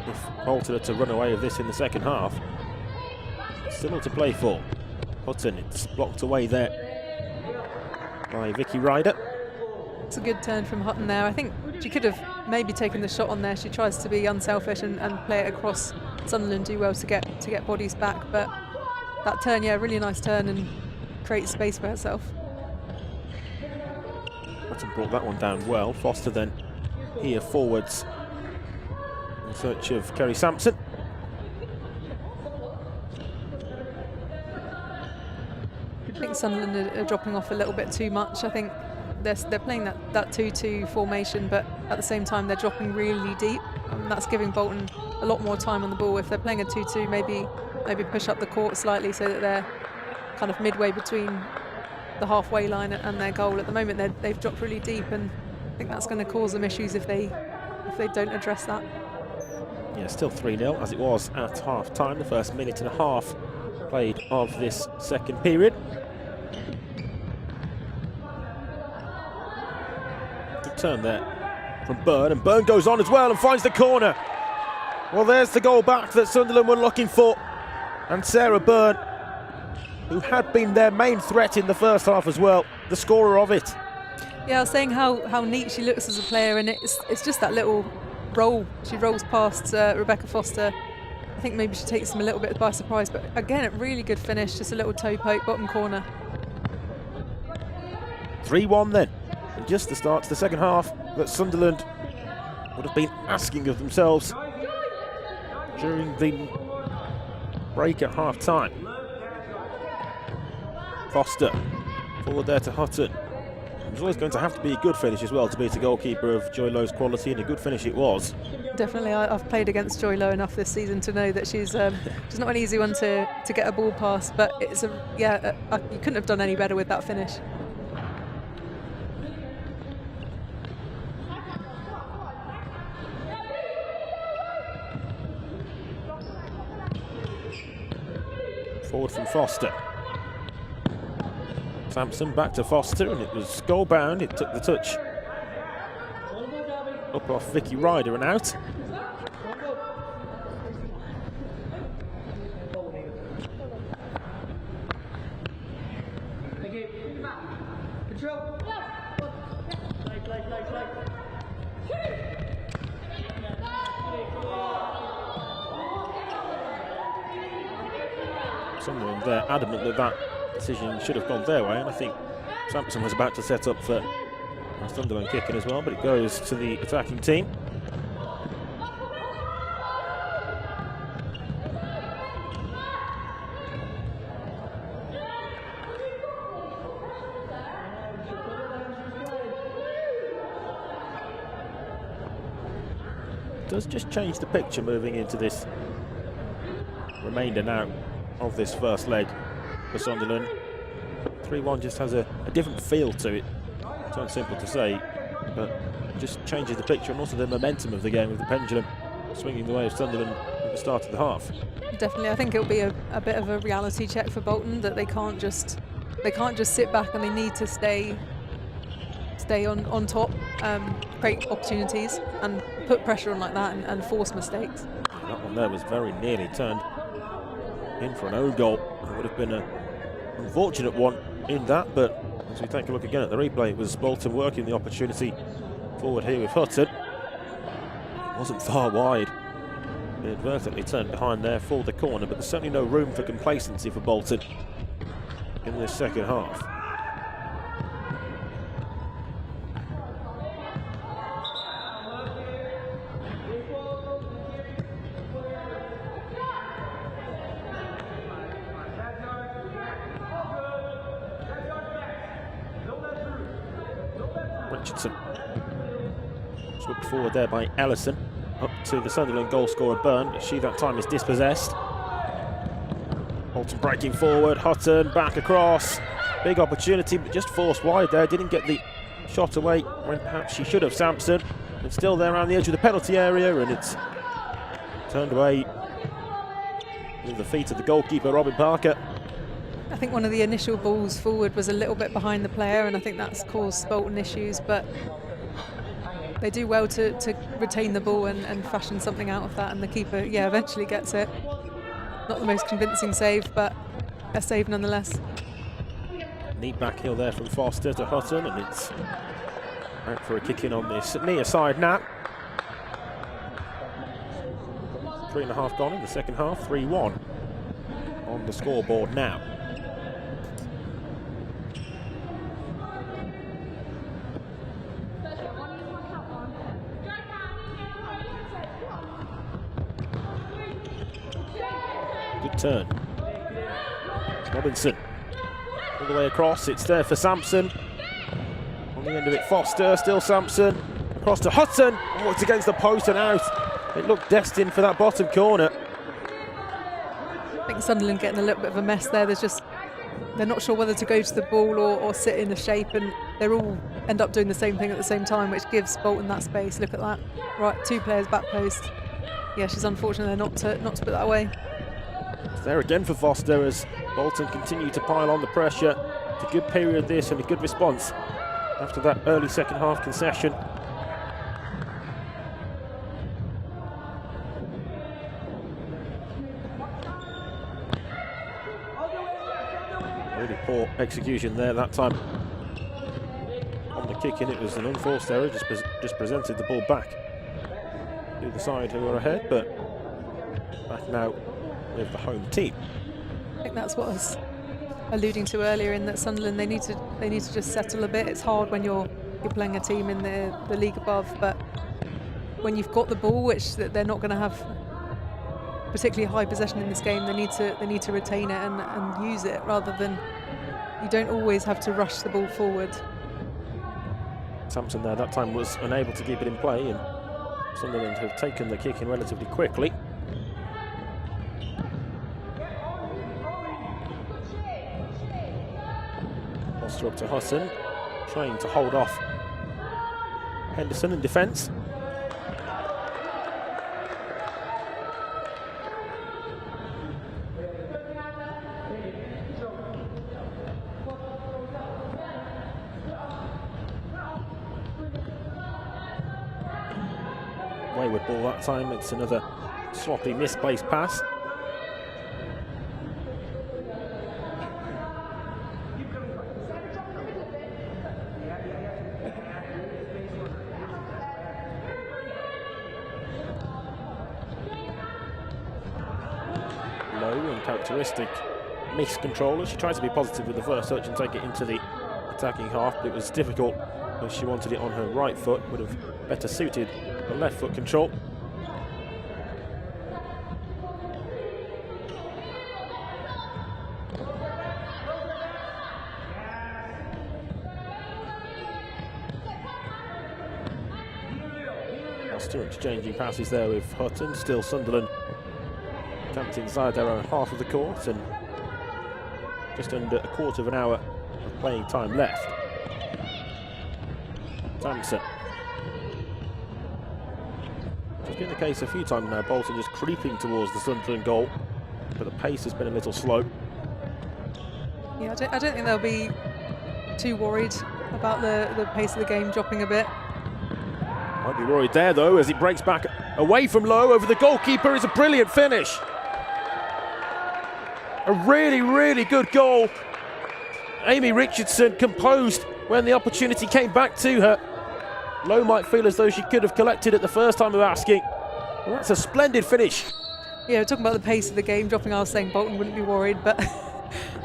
if Bolton are to run away with this in the second half. Still to play for. Hutton, it's blocked away there by Vicky Ryder. It's a good turn from Hutton there. I think she could have maybe taken the shot on there. She tries to be unselfish and play it across. Sunderland do well to get bodies back, but that turn, yeah, really nice turn and create space for herself. Hutton brought that one down well. Foster then here forwards in search of Kerry Sampson. I think Sunderland are dropping off a little bit too much. I think they're playing that 2-2 formation, but at the same time they're dropping really deep. That's giving Bolton a lot more time on the ball. If they're playing a 2-2, maybe push up the court slightly so that they're kind of midway between the halfway line and their goal. At the moment they've dropped really deep, and I think that's going to cause them issues if they don't address that. Yeah, still 3-0 as it was at half-time, the first minute and a half played of this second period. Good turn there from Byrne, and Byrne goes on as well and finds the corner. Well, there's the goal back that Sunderland were looking for, and Sarah Byrne, who had been their main threat in the first half as well, the scorer of it. Yeah, I was saying how neat she looks as a player, and it's just that little roll. She rolls past Rebecca Foster. I think maybe she takes them a little bit by surprise, but again, a really good finish, just a little toe poke, bottom corner. 3-1 then, and just the start to the second half that Sunderland would have been asking of themselves during the break at half-time. Foster, forward there to Hutton. There's always going to have to be a good finish as well to beat a goalkeeper of Joy Lowe's quality, and a good finish it was. Definitely, I've played against Joy Lowe enough this season to know that she's not an easy one to get a ball past, but it's you couldn't have done any better with that finish. Forward from Foster. Sampson back to Foster, and it was goal bound. It took the touch up off Vicky Ryder and out. Sunderland there adamant that decision should have gone their way, and I think Sampson was about to set up for a Sunderland kicking as well, but it goes to the attacking team. Does just change the picture moving into this remainder now of this first leg for Sunderland. 3-1 just has a different feel to it. Sounds simple to say, but just changes the picture and also the momentum of the game, with the pendulum swinging the way of Sunderland at the start of the half. Definitely, I think it'll be a bit of a reality check for Bolton, that they can't just They can't just sit back, and they need to stay on top, create opportunities and put pressure on like that and force mistakes. That one there was very nearly turned in for an own goal. It would have been an unfortunate one in that, but as we take a look again at the replay, it was Bolton working the opportunity forward here with Hutton. It wasn't far wide. It inadvertently turned behind there for the corner, but there's certainly no room for complacency for Bolton in this second half. Richardson, swept forward there by Ellison, up to the Sunderland goal scorer Byrne. She that time is dispossessed. Bolton breaking forward, Hutton back across, big opportunity but just forced wide there, didn't get the shot away when perhaps she should have. Sampson, and still there around the edge of the penalty area, and it's turned away with the feet of the goalkeeper Robin Parker. I think one of the initial balls forward was a little bit behind the player, and I think that's caused Bolton issues, but they do well to retain the ball and fashion something out of that, and the keeper, yeah, eventually gets it. Not the most convincing save, but a save nonetheless. Neat back heel there from Foster to Hutton, and it's out for a kick in on this near side now. 3.5 gone in the second half, 3-1 on the scoreboard now. Good turn. Robinson all the way across, it's there for Sampson. On the end of it, Foster, still Sampson. Across to Hutton. Oh, it's against the post and out. It looked destined for that bottom corner. I think Sunderland getting a little bit of a mess there. They're not sure whether to go to the ball or sit in a shape, and they all end up doing the same thing at the same time, which gives Bolton that space. Look at that. Right, 2 players back post. Yeah, she's unfortunate there not to put that away. It's there again for Foster as Bolton continue to pile on the pressure. It's a good period this and a good response after that early second half concession. Really poor execution there that time. On the kick in, it was an unforced error, just presented the ball back to the side who were ahead, but back now with the home team. I think that's what I was alluding to earlier, in that Sunderland, they need to just settle a bit. It's hard when you're playing a team in the league above, but when you've got the ball, which they're not going to have particularly high possession in this game, they need to retain it and use it, rather than, you don't always have to rush the ball forward. Sampson there that time was unable to keep it in play, and Sunderland have taken the kick in relatively quickly. Foster up to Hutton, trying to hold off Henderson in defence. Wayward ball that time, it's another sloppy misplaced pass. Low and characteristic miscontrol. She tried to be positive with the first touch and take it into the attacking half, but it was difficult as she wanted it on her right foot. Would have better suited the left foot control. Foster exchanging passes there with Hutton. Still Sunderland camped inside their own half of the court, and just under a quarter of an hour of playing time left. Sampson. It's been the case a few times now, Bolton just creeping towards the Sunderland goal, but the pace has been a little slow. Yeah, I don't think they'll be too worried about the pace of the game dropping a bit. Might be worried there though, as he breaks back away from Lowe over the goalkeeper. Is a brilliant finish. A really, really good goal. Amy Richardson composed when the opportunity came back to her. Lowe might feel as though she could have collected it the first time of asking. Well, that's a splendid finish. Yeah, we're talking about the pace of the game dropping. I was saying Bolton wouldn't be worried, but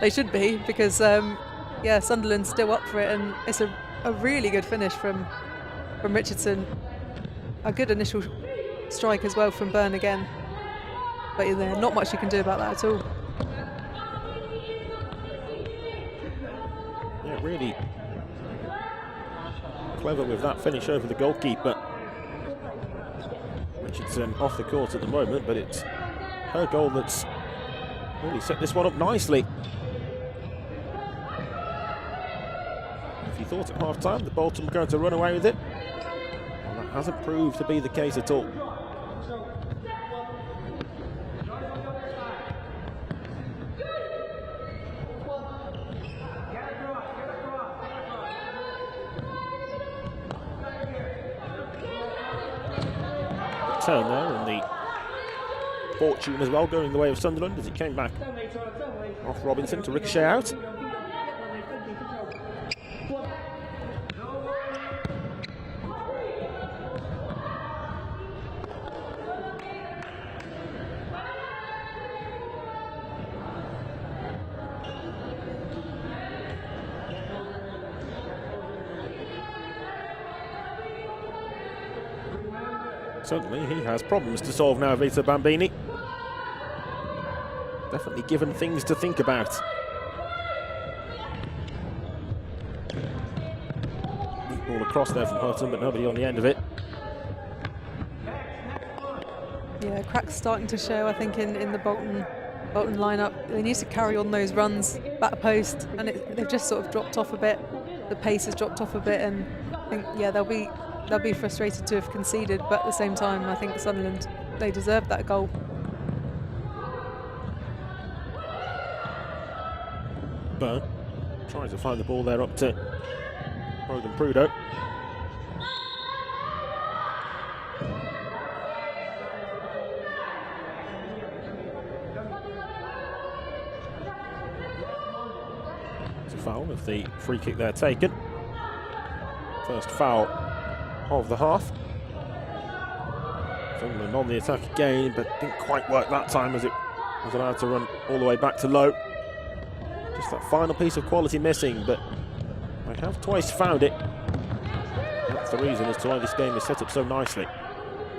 they should be, because yeah, Sunderland's still up for it, and it's a really good finish from Richardson. A good initial strike as well from Byrne again. But yeah, not much you can do about that at all. Yeah, really clever with that finish over the goalkeeper. Richardson off the court at the moment, but it's her goal that's really set this one up nicely. If you thought at half-time that Bolton were going to run away with it, well, that hasn't proved to be the case at all. Turn there, and the fortune as well going the way of Sunderland as it came back off Robinson to ricochet out. Certainly he has problems to solve now, Vito Bambini. Definitely given things to think about. Deep ball across there from Hutton, but nobody on the end of it. Yeah, cracks starting to show, I think, in the Bolton lineup. They need to carry on those runs back post, and they've just sort of dropped off a bit. The pace has dropped off a bit, and I think, yeah, they'll be frustrated to have conceded, but at the same time, I think Sunderland, they deserved that goal. Byrne tries to find the ball there up to Rogan Prudo. It's a foul with the free kick there taken. First foul of the half. Sunderland on the attack again, but didn't quite work that time as it was allowed to run all the way back to Lowe. Just that final piece of quality missing, but they have twice found it. That's the reason as to why this game is set up so nicely.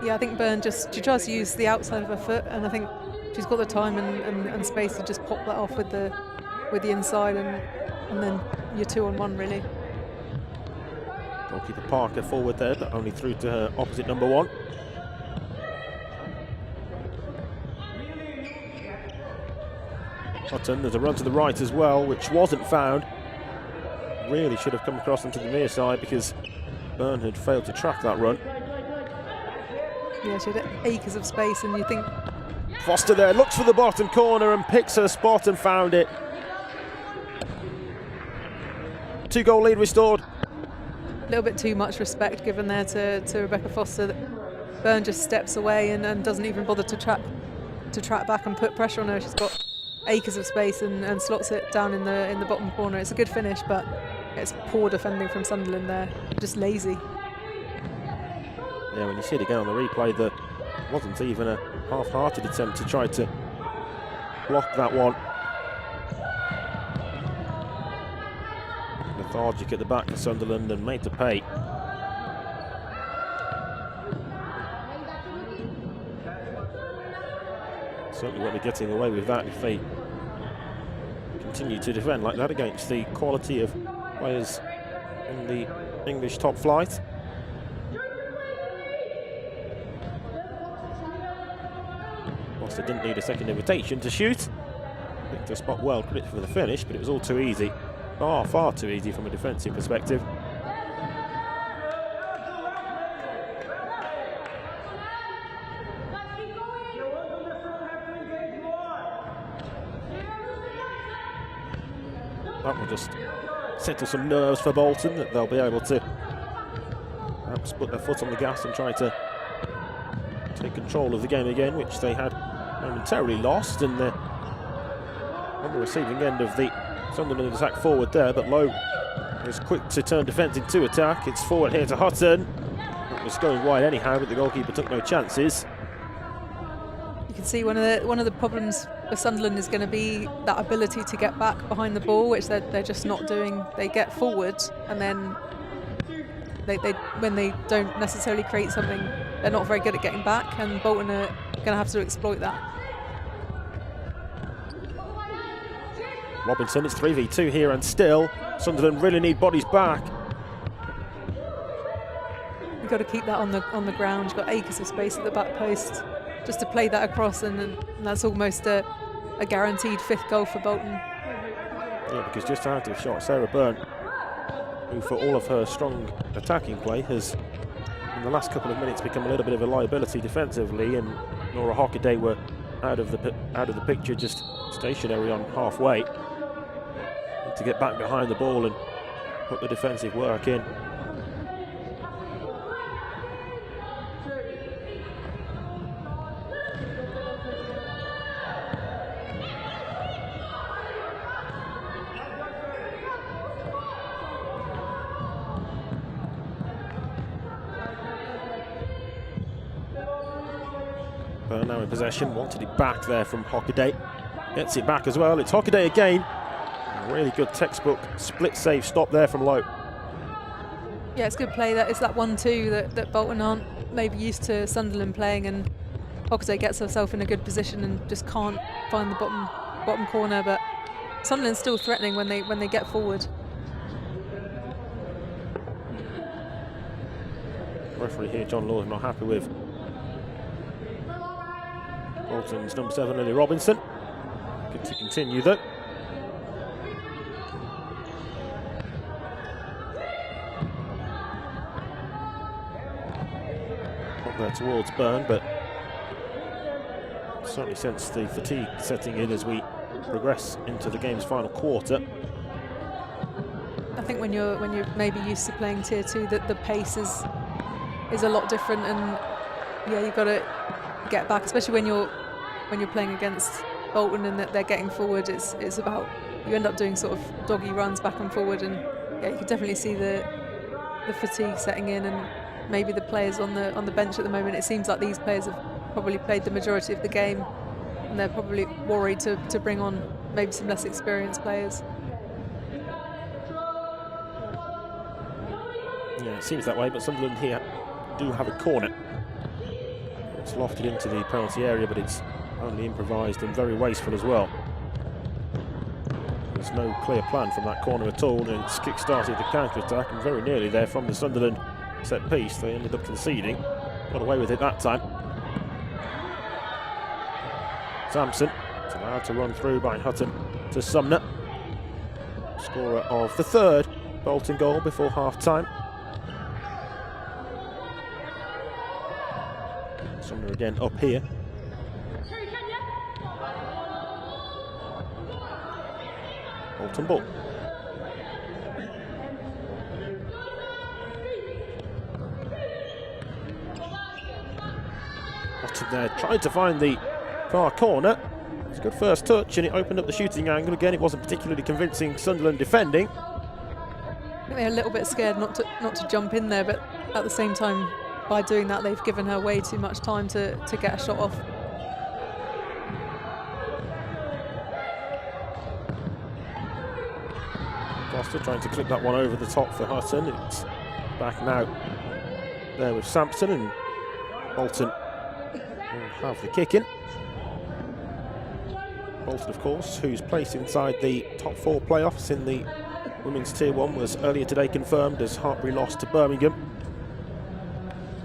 Yeah, I think Byrne she tries to use the outside of her foot, and I think she's got the time and space to just pop that off with the inside, and then you're 2-on-1 really. Goalkeeper Parker forward there, but only through to her opposite number one. Hutton, there's a run to the right as well, which wasn't found. Really should have come across onto the near side because Byrne had failed to track that run. Yeah, she had acres of space, and you think... Foster there, looks for the bottom corner and picks her spot and found it. 2-goal lead restored. A little bit too much respect given there to Rebecca Foster. Byrne just steps away and doesn't even bother to track back and put pressure on her. She's got acres of space and slots it down in the bottom corner. It's a good finish, but it's poor defending from Sunderland there. Just lazy. Yeah, when you see it again on the replay, there wasn't even a half-hearted attempt to try to block that one. Lethargic at the back for Sunderland and made to pay. Certainly won't be getting away with that if they continue to defend like that against the quality of players in the English top flight. Foster didn't need a second invitation to shoot. Picked her spot well, credit for the finish, but it was all too easy. Far too easy from a defensive perspective. that will just settle some nerves for Bolton, that they'll be able to perhaps put their foot on the gas and try to take control of the game again, which they had momentarily lost, and they're on the receiving end of the Sunderland attack forward there, but Lowe is quick to turn defence into attack. It's forward here to Hutton. It was going wide anyhow, but the goalkeeper took no chances. You can see one of the problems for Sunderland is going to be that ability to get back behind the ball, which they're just not doing. They get forward, and then they when they don't necessarily create something, they're not very good at getting back, and Bolton are going to have to exploit that. Robinson, it's 3v2 here, and still Sunderland really need bodies back. You've got to keep that on the ground. You've got acres of space at the back post just to play that across, and that's almost a guaranteed fifth goal for Bolton. Yeah, because just out of shot, Sarah Byrne, who for all of her strong attacking play has in the last couple of minutes become a little bit of a liability defensively, and Nora Hockaday were out of the picture, just stationary on halfway. Need to get back behind the ball and put the defensive work in. Byrne now in possession, wanted it back there from Hockaday. Gets it back as well. It's Hockaday again. A really good textbook split save stop there from Lowe. Yeah, it's good play. It's that 1-2 that Bolton aren't maybe used to Sunderland playing, and Hockaday gets herself in a good position and just can't find the bottom corner. But Sunderland's still threatening when they get forward. Referee here, John Law, not happy with Bolton's number 7, Lily Robinson. Good to continue though. Up there towards Byrne, but certainly sense the fatigue setting in as we progress into the game's final quarter. I think when you're maybe used to playing Tier 2, that the pace is a lot different, and yeah, you've got to get back, especially when you're playing against Bolton and that they're getting forward. It's about, you end up doing sort of doggy runs back and forward, and yeah, you can definitely see the fatigue setting in, and maybe the players on the bench at the moment, it seems like these players have probably played the majority of the game, and they're probably worried to bring on maybe some less experienced players. Yeah, it seems that way, but Sunderland here do have a corner. It's lofted into the penalty area, but it's only improvised and very wasteful as well. There's no clear plan from that corner at all, and it's kick-started the counter-attack, and very nearly there from the Sunderland set piece. They ended up conceding. Got away with it that time. Sampson is allowed to run through by Hutton to Sumner. Scorer of the third Bolton goal before half-time. Sumner again up here. Bolton ball. Hutton there tried to find the far corner. It's a good first touch, and it opened up the shooting angle. Again, it wasn't particularly convincing Sunderland defending. I think they're a little bit scared not to jump in there, but at the same time, by doing that, they've given her way too much time to get a shot off. Foster trying to clip that one over the top for Hutton. It's back now there with Sampson, and Bolton will have the kick in. Bolton, of course, whose place inside the top 4 playoffs in the Women's Tier 1 was earlier today confirmed as Hartbury lost to Birmingham.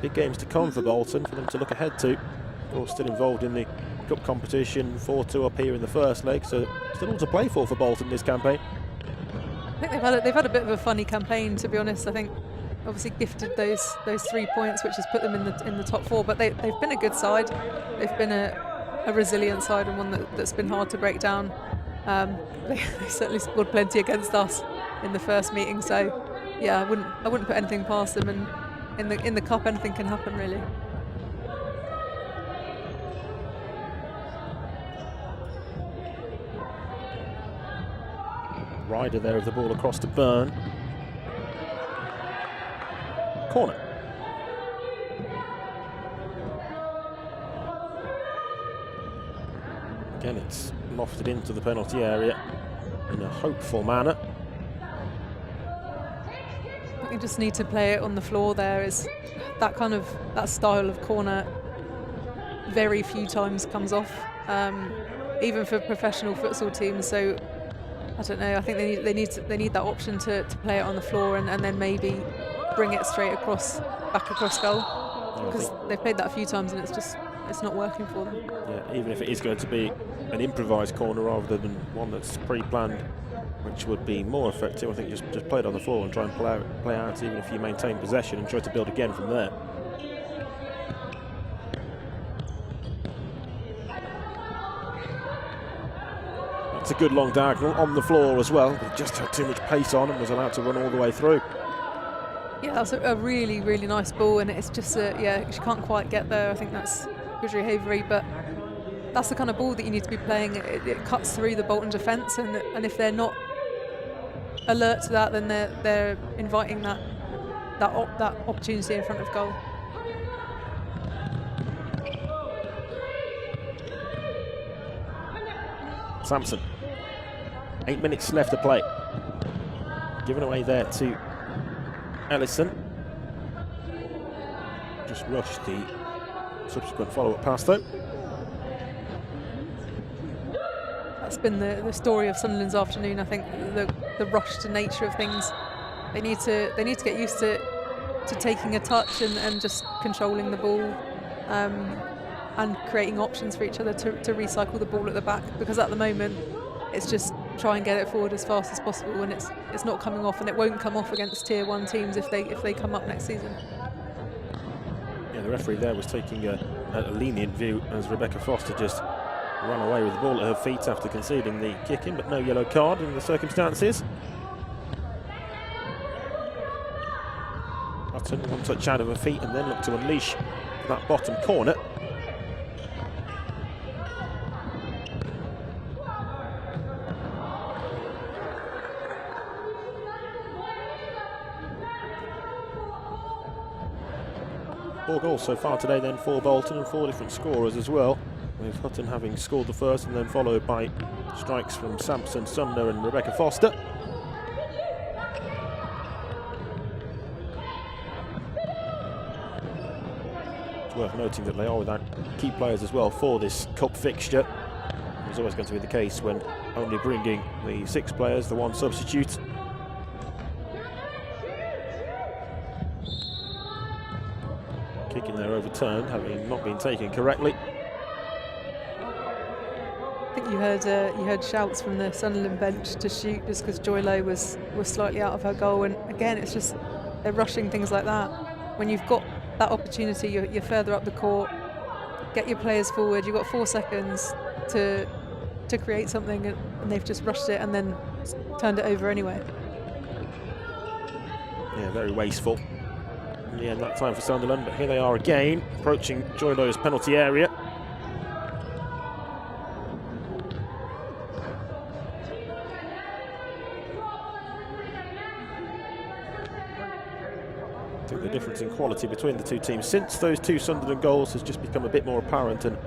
Big games to come for Bolton, for them to look ahead to. Of course, still involved in the cup competition, 4-2 up here in the first leg, so still all to play for Bolton this campaign. I think they've had a bit of a funny campaign, to be honest. I think obviously gifted those 3 points, which has put them in the top 4, but they've been a good side. They've been a resilient side, and one that's been hard to break down. They certainly scored plenty against us in the first meeting, so yeah, I wouldn't put anything past them, and in the cup anything can happen really. Rider there of the ball across to Byrne. Corner. Again, it's lofted into the penalty area in a hopeful manner. You just need to play it on the floor. There is that style of corner very few times comes off, even for professional futsal teams. So I don't know. I think they need that option to play it on the floor and then maybe bring it straight back across goal, because they've played that a few times and it's not working for them. Yeah, even if it is going to be an improvised corner rather than one that's pre-planned, which would be more effective. I think just play it on the floor and try and play out even if you maintain possession and try to build again from there. It's a good long diagonal on the floor as well. It just had too much pace on and was allowed to run all the way through. Yeah, that's a really, really nice ball, and it's just she can't quite get there. I think that's Gudri Havery, but that's the kind of ball that you need to be playing. It cuts through the Bolton defence, and if they're not alert to that, then they're inviting that opportunity in front of goal. Sampson. 8 minutes left to play. Given away there to Ellison. Just rushed the subsequent follow-up pass though. That's been the story of Sunderland's afternoon. I think the rushed nature of things. They need to get used to taking a touch and just controlling the ball, and creating options for each other to recycle the ball at the back, because at the moment it's just try and get it forward as fast as possible, and it's not coming off, and it won't come off against tier 1 teams if they come up next season. Yeah, the referee there was taking a lenient view as Rebecca Foster just ran away with the ball at her feet after conceding the kick-in, but no yellow card in the circumstances. Hutton, one touch out of her feet and then looked to unleash that bottom corner. Four goals so far today then for Bolton, and 4 different scorers as well, with Hutton having scored the first and then followed by strikes from Sampson, Sumner and Rebecca Foster. It's worth noting that they are without key players as well for this cup fixture. It's always going to be the case when only bringing the 6 players, the 1 substitute. Kick in there overturned, having not been taken correctly. I think you heard shouts from the Sunderland bench to shoot just because Joy Lowe was slightly out of her goal, and again it's just they're rushing things like that. When you've got that opportunity, you're further up the court, get your players forward, you've got 4 seconds to create something, and they've just rushed it and then turned it over anyway. Yeah, very wasteful. Yeah, that time for Sunderland, but here they are again, approaching Joy Lowe's penalty area. I think the difference in quality between the two teams since those 2 Sunderland goals has just become a bit more apparent, and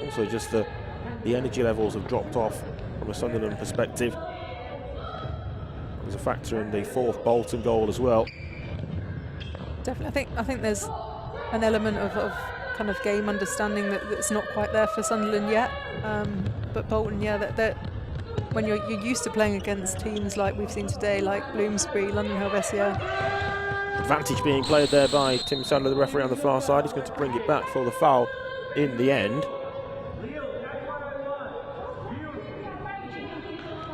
also just the energy levels have dropped off from a Sunderland perspective. There's a factor in the 4th Bolton goal as well. Definitely, I think there's an element of kind of game understanding that's not quite there for Sunderland yet. But Bolton, yeah, that when you're used to playing against teams like we've seen today, like Bloomsbury, London Helvetia. Advantage being played there by Tim Sadler, the referee on the far side. He's going to bring it back for the foul in the end.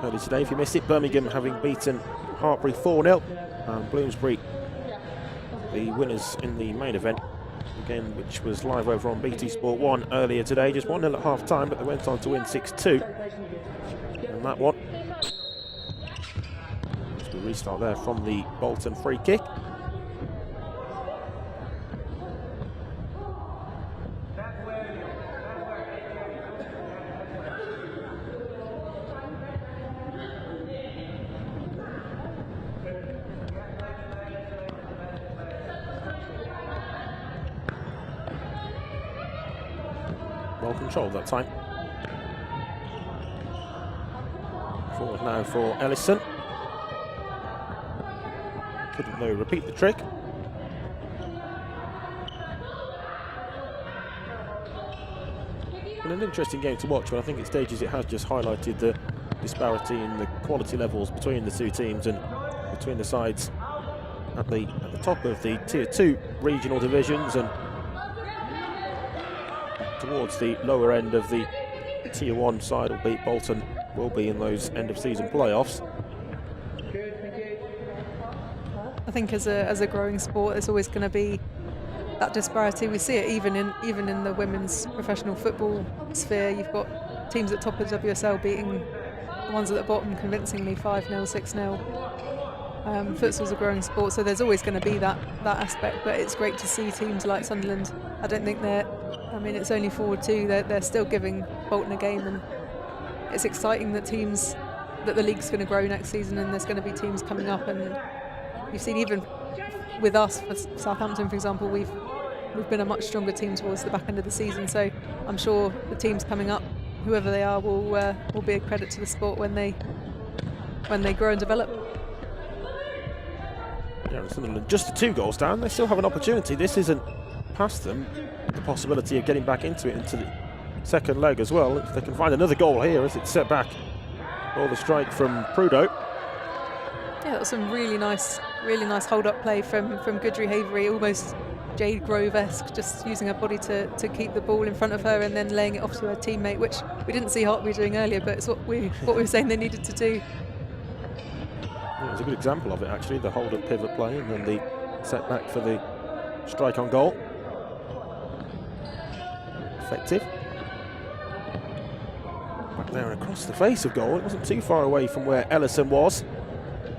Early today, if you missed it, Birmingham having beaten Hartpury 4-0, and Bloomsbury the winners in the main event, again, which was live over on BT Sport 1 earlier today. Just 1-0 at half-time, but they went on to win 6-2. And that one. As we restart there from the Bolton free kick. Well controlled that time. Forward now for Ellison. Couldn't though repeat the trick. And an interesting game to watch, but I think at stages it has just highlighted the disparity in the quality levels between the two teams and between the sides at the top of the Tier 2 regional divisions and towards the lower end of the Tier 1 side, albeit Bolton will be in those end of season playoffs. I think as a growing sport, there's always going to be that disparity. We see it even in the women's professional football sphere. You've got teams at top of WSL beating the ones at the bottom convincingly 5-0, 6-0. Futsal's a growing sport, so there's always going to be that aspect. But it's great to see teams like Sunderland. I don't think it's only forward 2. They're still giving Bolton a game, and it's exciting that the league's going to grow next season, and there's going to be teams coming up. And you've seen even with us, for Southampton, for example, we've been a much stronger team towards the back end of the season. So I'm sure the teams coming up, whoever they are, will be a credit to the sport when they grow and develop. Yeah, Sunderland just 2 goals down. They still have an opportunity. This isn't past them. The possibility of getting back into the second leg as well. If they can find another goal here as it's set back for the strike from Prudo. Yeah, that was some really nice hold-up play from Gudrun Havery, almost Jade Grove-esque, just using her body to keep the ball in front of her and then laying it off to her teammate, which we didn't see Hartby doing earlier, but it's what we were saying they needed to do. Yeah, it was a good example of it actually, the hold-up pivot play and then the setback for the strike on goal. Effective. Back there and across the face of goal. It wasn't too far away from where Ellison was.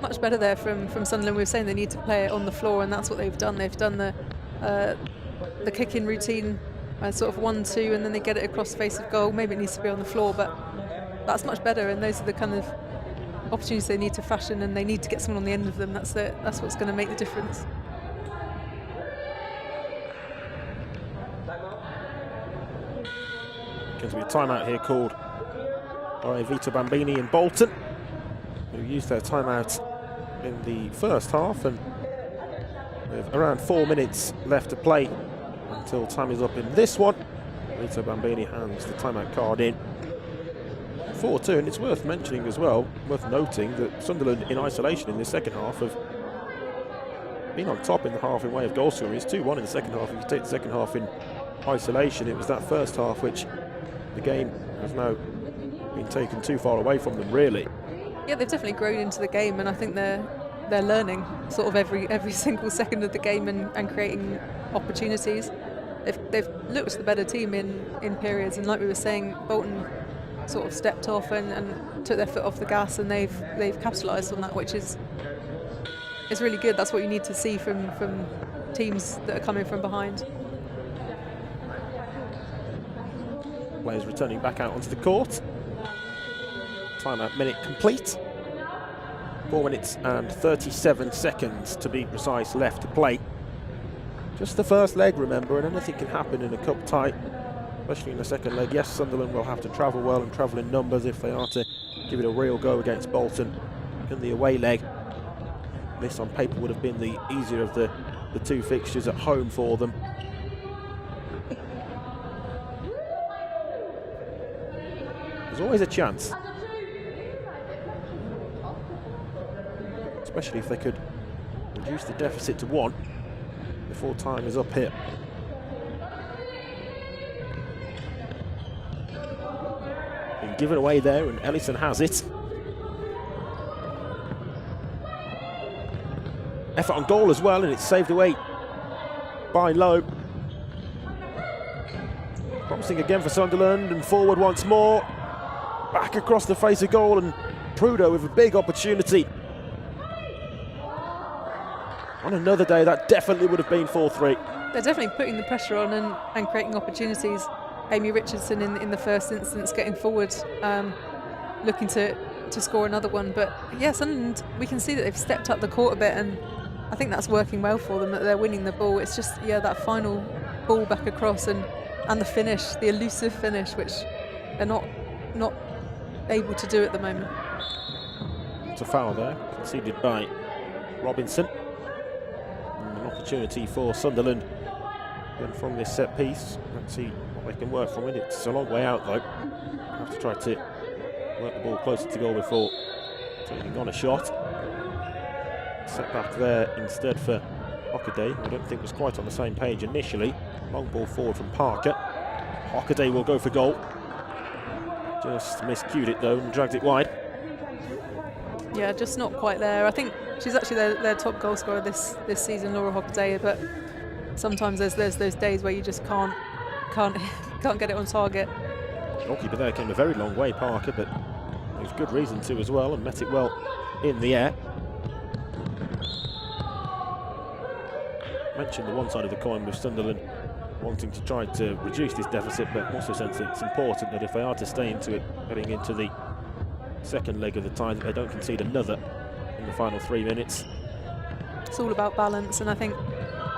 Much better there from Sunderland. We were saying they need to play it on the floor, and that's what they've done. They've done the kick-in routine, sort of 1-2, and then they get it across the face of goal. Maybe it needs to be on the floor, but that's much better. And those are the kind of opportunities they need to fashion, and they need to get someone on the end of them. That's what's going to make the difference. Going to be a timeout here called by Vito Bambini and Bolton, who used their timeout in the first half, and with around 4 minutes left to play until time is up in this one. Vito Bambini hands the timeout card in. 4-2, and it's worth mentioning as well, worth noting that Sunderland in isolation in the second half have been on top in the half in way of goal scoring. It's 2-1 in the second half. If you take the second half in isolation, it was that first half which the game has now been taken too far away from them, really. Yeah, they've definitely grown into the game, and I think they're learning sort of every single second of the game and creating opportunities. They've looked the better team in periods, and like we were saying, Bolton sort of stepped off and took their foot off the gas, and they've capitalised on that, which is really good. That's what you need to see from teams that are coming from behind. Players returning back out onto the court. Timeout minute complete. 4 minutes and 37 seconds to be precise left to play. Just the first leg, remember, and anything can happen in a cup tie, especially in the second leg. Yes, Sunderland will have to travel well and travel in numbers if they are to give it a real go against Bolton in the away leg. This on paper would have been the easier of the 2 fixtures at home for them. There's always a chance, especially if they could reduce the deficit to 1 before time is up here. Been given away there, and Ellison has it. Effort on goal as well, and it's saved away by Lowe. Promising again for Sunderland, and forward once more. Back back across the face of goal, and Prudo with a big opportunity. On another day, that definitely would have been 4-3. They're definitely putting the pressure on and creating opportunities. Amy Richardson in the first instance getting forward, looking to score another one. But yeah, Sunderland, we can see that they've stepped up the court a bit, and I think that's working well for them, that they're winning the ball. It's just, yeah, that final ball back across and the finish, the elusive finish, which they're not able to do at the moment. It's a foul there, conceded by Robinson. And an opportunity for Sunderland. And from this set piece, let's see what they can work from it. It's a long way out though. Have to try to work the ball closer to goal before taking on a shot. Set back there instead for Hockaday, I don't think was quite on the same page initially. Long ball forward from Parker. Hockaday will go for goal. Just miscued it though and dragged it wide. Yeah, just not quite there. I think she's actually their top goal scorer this season, Laura Hockaday, but sometimes there's those days where you just can't get it on target. Goalkeeper there came a very long way, Parker, but there's good reason to as well, and met it well in the air. Mentioned the one side of the coin with Sunderland wanting to try to reduce this deficit, but also sense it's important that if they are to stay into it, heading into the second leg of the tie, that they don't concede another in the final 3 minutes. It's all about balance, and I think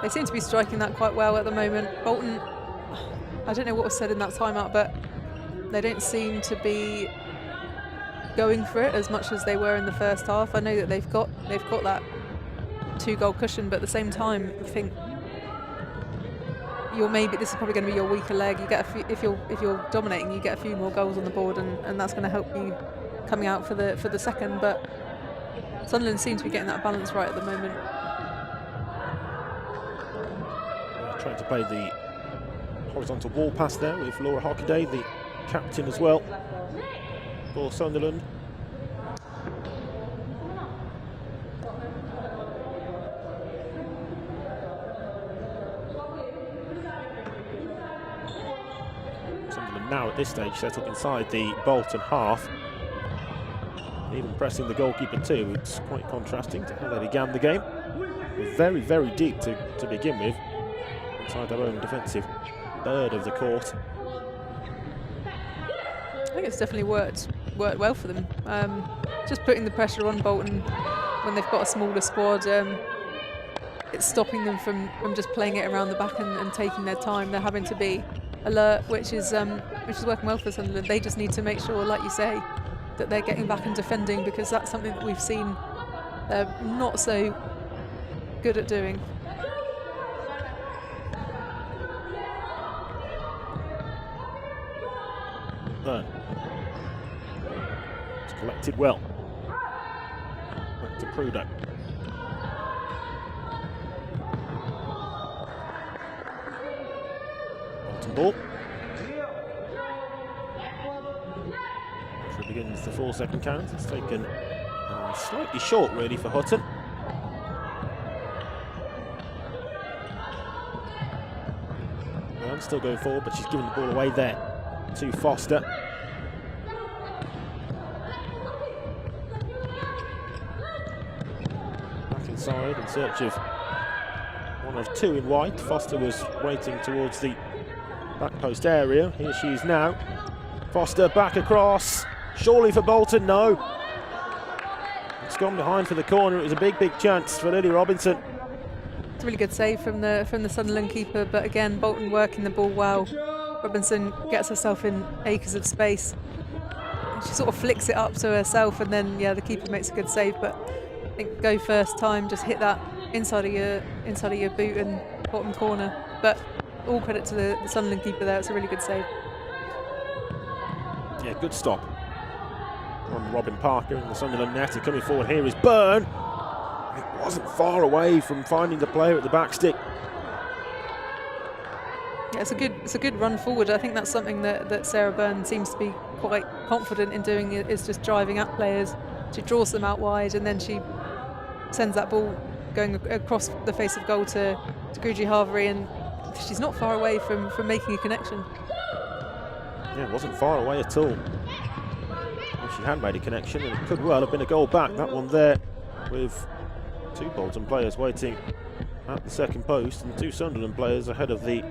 they seem to be striking that quite well at the moment. Bolton, I don't know what was said in that timeout, but they don't seem to be going for it as much as they were in the first half. I know that they've got that 2-goal cushion, but at the same time, I think this is probably going to be your weaker leg. You get if you're dominating, you get a few more goals on the board, and that's going to help you coming out for the second. But Sunderland seems to be getting that balance right at the moment. Trying to play the horizontal wall pass there with Laura Hockaday, the captain as well for Sunderland. Sunderland now at this stage set up inside the Bolton half, even pressing the goalkeeper too. It's quite contrasting to how they began the game. Very, very deep to begin with, inside their own defensive third of the court. I think it's definitely worked well for them. Just putting the pressure on Bolton when they've got a smaller squad. It's stopping them from just playing it around the back and taking their time. They're having to be alert, which is working well for Sunderland. They just need to make sure, like you say, that they're getting back and defending, because that's something that we've seen they're not so good at doing. It's collected well. Back to Prudo. Bolton ball. As it begins the 4-second count, it's taken slightly short really for Hutton. Still going forward, but she's giving the ball away there to Foster. Back inside in search of one of two in white. Foster was waiting towards the back post area. Here she is now. Foster back across. Surely for Bolton, no. It's gone behind for the corner. It was a big chance for Lily Robinson. It's a really good save from the Sunderland keeper, but again, Bolton working the ball well. Robinson gets herself in acres of space. She sort of flicks it up to herself, and then the keeper makes a good save. But I think go first time, just hit that inside of your boot and bottom corner. But all credit to the Sunderland keeper there. It's a really good save. Yeah, good stop from Robin Parker in the Sunderland net. And coming forward here is Byrne. It wasn't far away from finding the player at the back stick. Yeah, it's a good run forward. I think that's something that Sarah Byrne seems to be quite confident in doing, is just driving at players. She draws them out wide, and then she sends that ball going across the face of goal to Guji Harvery, and she's not far away from making a connection. Yeah, it wasn't far away at all. She had made a connection, and it could well have been a goal back. That one there, with 2 Bolton players waiting at the second post and 2 Sunderland players ahead of the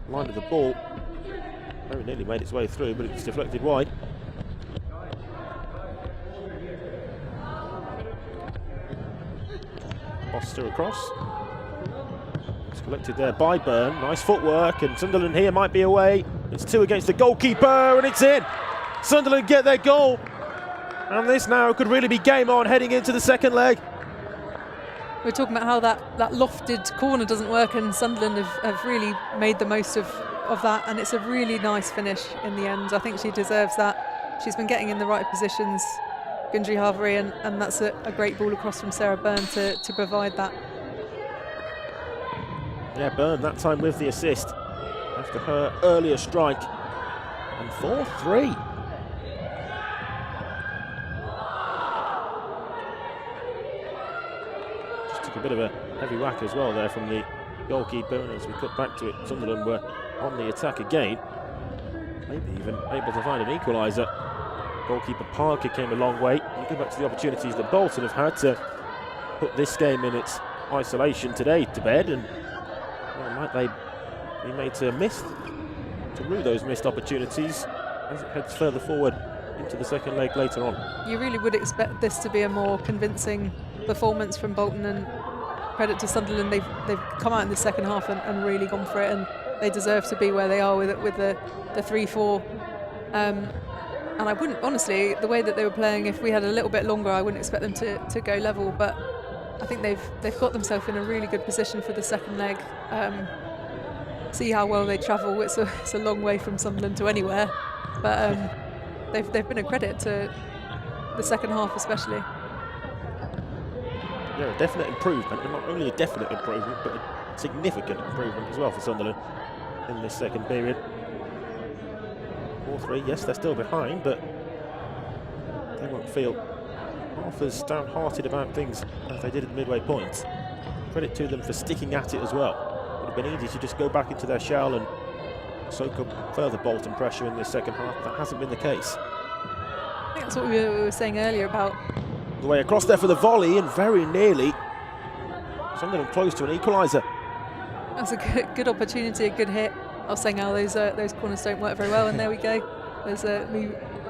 line of the ball. Very nearly made its way through, but it's deflected wide. Foster across. It's collected there by Byrne. Nice footwork, and Sunderland here might be away. It's 2 against the goalkeeper, and it's in. Sunderland get their goal, and this now could really be game on heading into the second leg. We're talking about how that lofted corner doesn't work, and Sunderland have really made the most of that, and it's a really nice finish in the end. I think she deserves that. She's been getting in the right positions, Gundry Harvery, and that's a great ball across from Sarah Byrne to provide that. Yeah, Byrne that time with the assist after her earlier strike. And 4-3. Just took a bit of a heavy whack as well there from the goalkeeper, and as we cut back to it, Sunderland were on the attack again. Maybe even able to find an equaliser. Goalkeeper Parker came a long way. You go back to the opportunities that Bolton have had to put this game in its isolation today to bed, and well, might they be made to rue those missed opportunities as it heads further forward into the second leg later on. You really would expect this to be a more convincing performance from Bolton, and credit to Sunderland, they've come out in the second half and really gone for it, and they deserve to be where they are with the 3-4. And I wouldn't, honestly, the way that they were playing, if we had a little bit longer, I wouldn't expect them to go level, but I think they've got themselves in a really good position for the second leg. See how well they travel. It's a long way from Sunderland to anywhere, but they've been a credit to the second half especially. Yeah, a definite improvement, and not only a definite improvement, but a significant improvement as well for Sunderland in this second period. 4-3, yes, they're still behind, but they won't feel half as downhearted about things as they did at the midway point. Credit to them for sticking at it as well. It would have been easy to just go back into their shell and soak up further Bolton pressure in this second half. That hasn't been the case. I think that's what we were saying earlier about the way across there for the volley, and very nearly Sunderland close to an equaliser. That's a good opportunity, a good hit. I was saying how those corners don't work very well, and there we go. There's me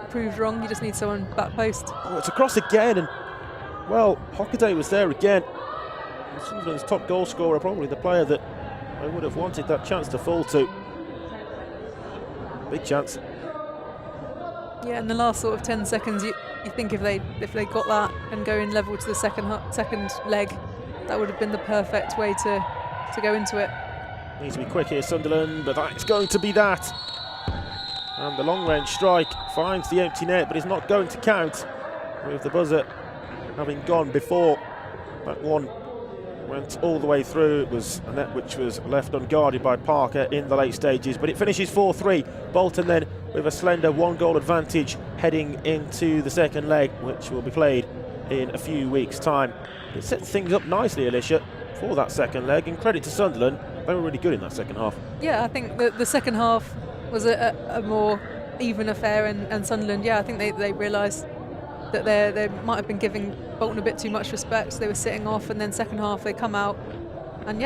proved wrong. You just need someone back post. Oh, it's across again, and well, Hockaday was there again. Sunderland's top goal scorer, probably the player that I would have wanted that chance to fall to. Big chance. Yeah, in the last sort of 10 seconds, you think if they got that and go in level to the second leg, that would have been the perfect way to go into it. Needs to be quick here, Sunderland, but that's going to be that. And the long-range strike finds the empty net, but it's not going to count, with the buzzer having gone before that one went all the way through. It was a net which was left unguarded by Parker in the late stages, but it finishes 4-3. Bolton then with a slender 1-goal advantage heading into the second leg, which will be played in a few weeks' time. It sets things up nicely, Alicia, for that second leg, and credit to Sunderland. They were really good in that second half. Yeah, I think the second half was a more even affair, and Sunderland, I think they realised that they might have been giving Bolton a bit too much respect. They were sitting off, and then second half they come out, and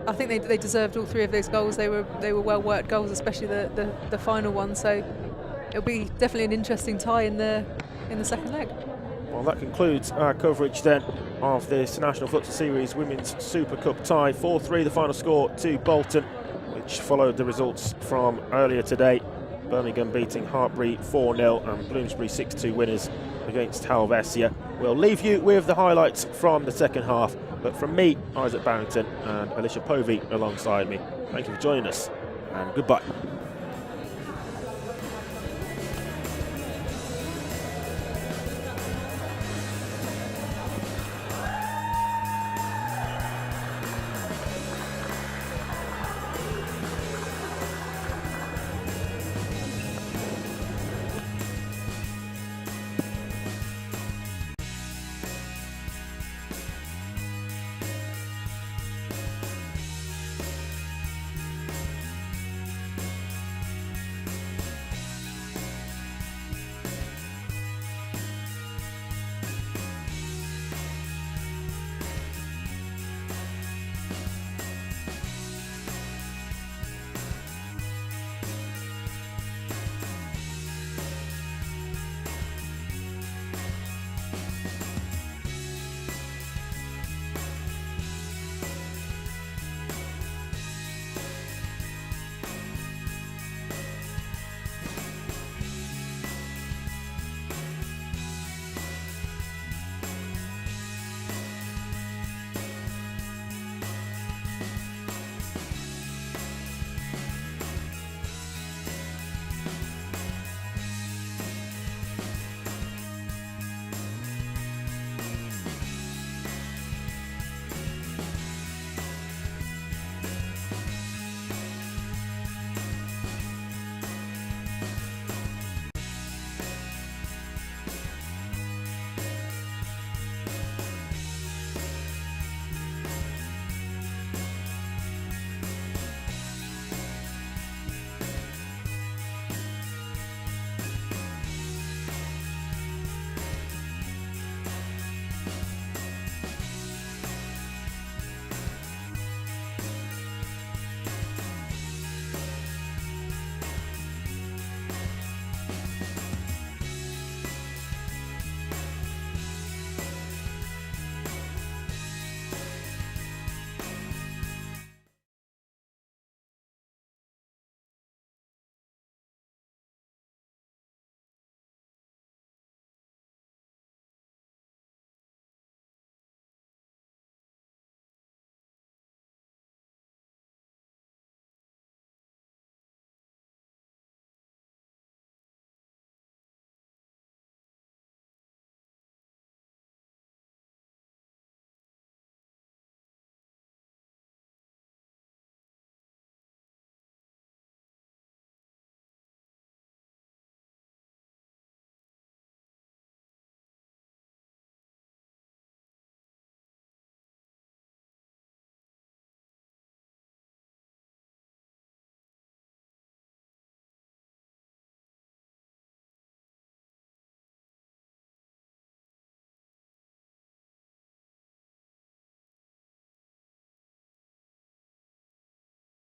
I think they deserved all 3 of those goals. They were well worked goals, especially the final one. So it'll be definitely an interesting tie in the second leg. Well, that concludes our coverage then of this National Futsal Series Women's Super Cup tie. 4-3 the final score to Bolton, which followed the results from earlier today. Birmingham beating Hartpury 4-0 and Bloomsbury 6-2 winners against Helvetia. We'll leave you with the highlights from the second half, but from me, Isaac Barrington, and Alicia Povey alongside me, thank you for joining us, and goodbye.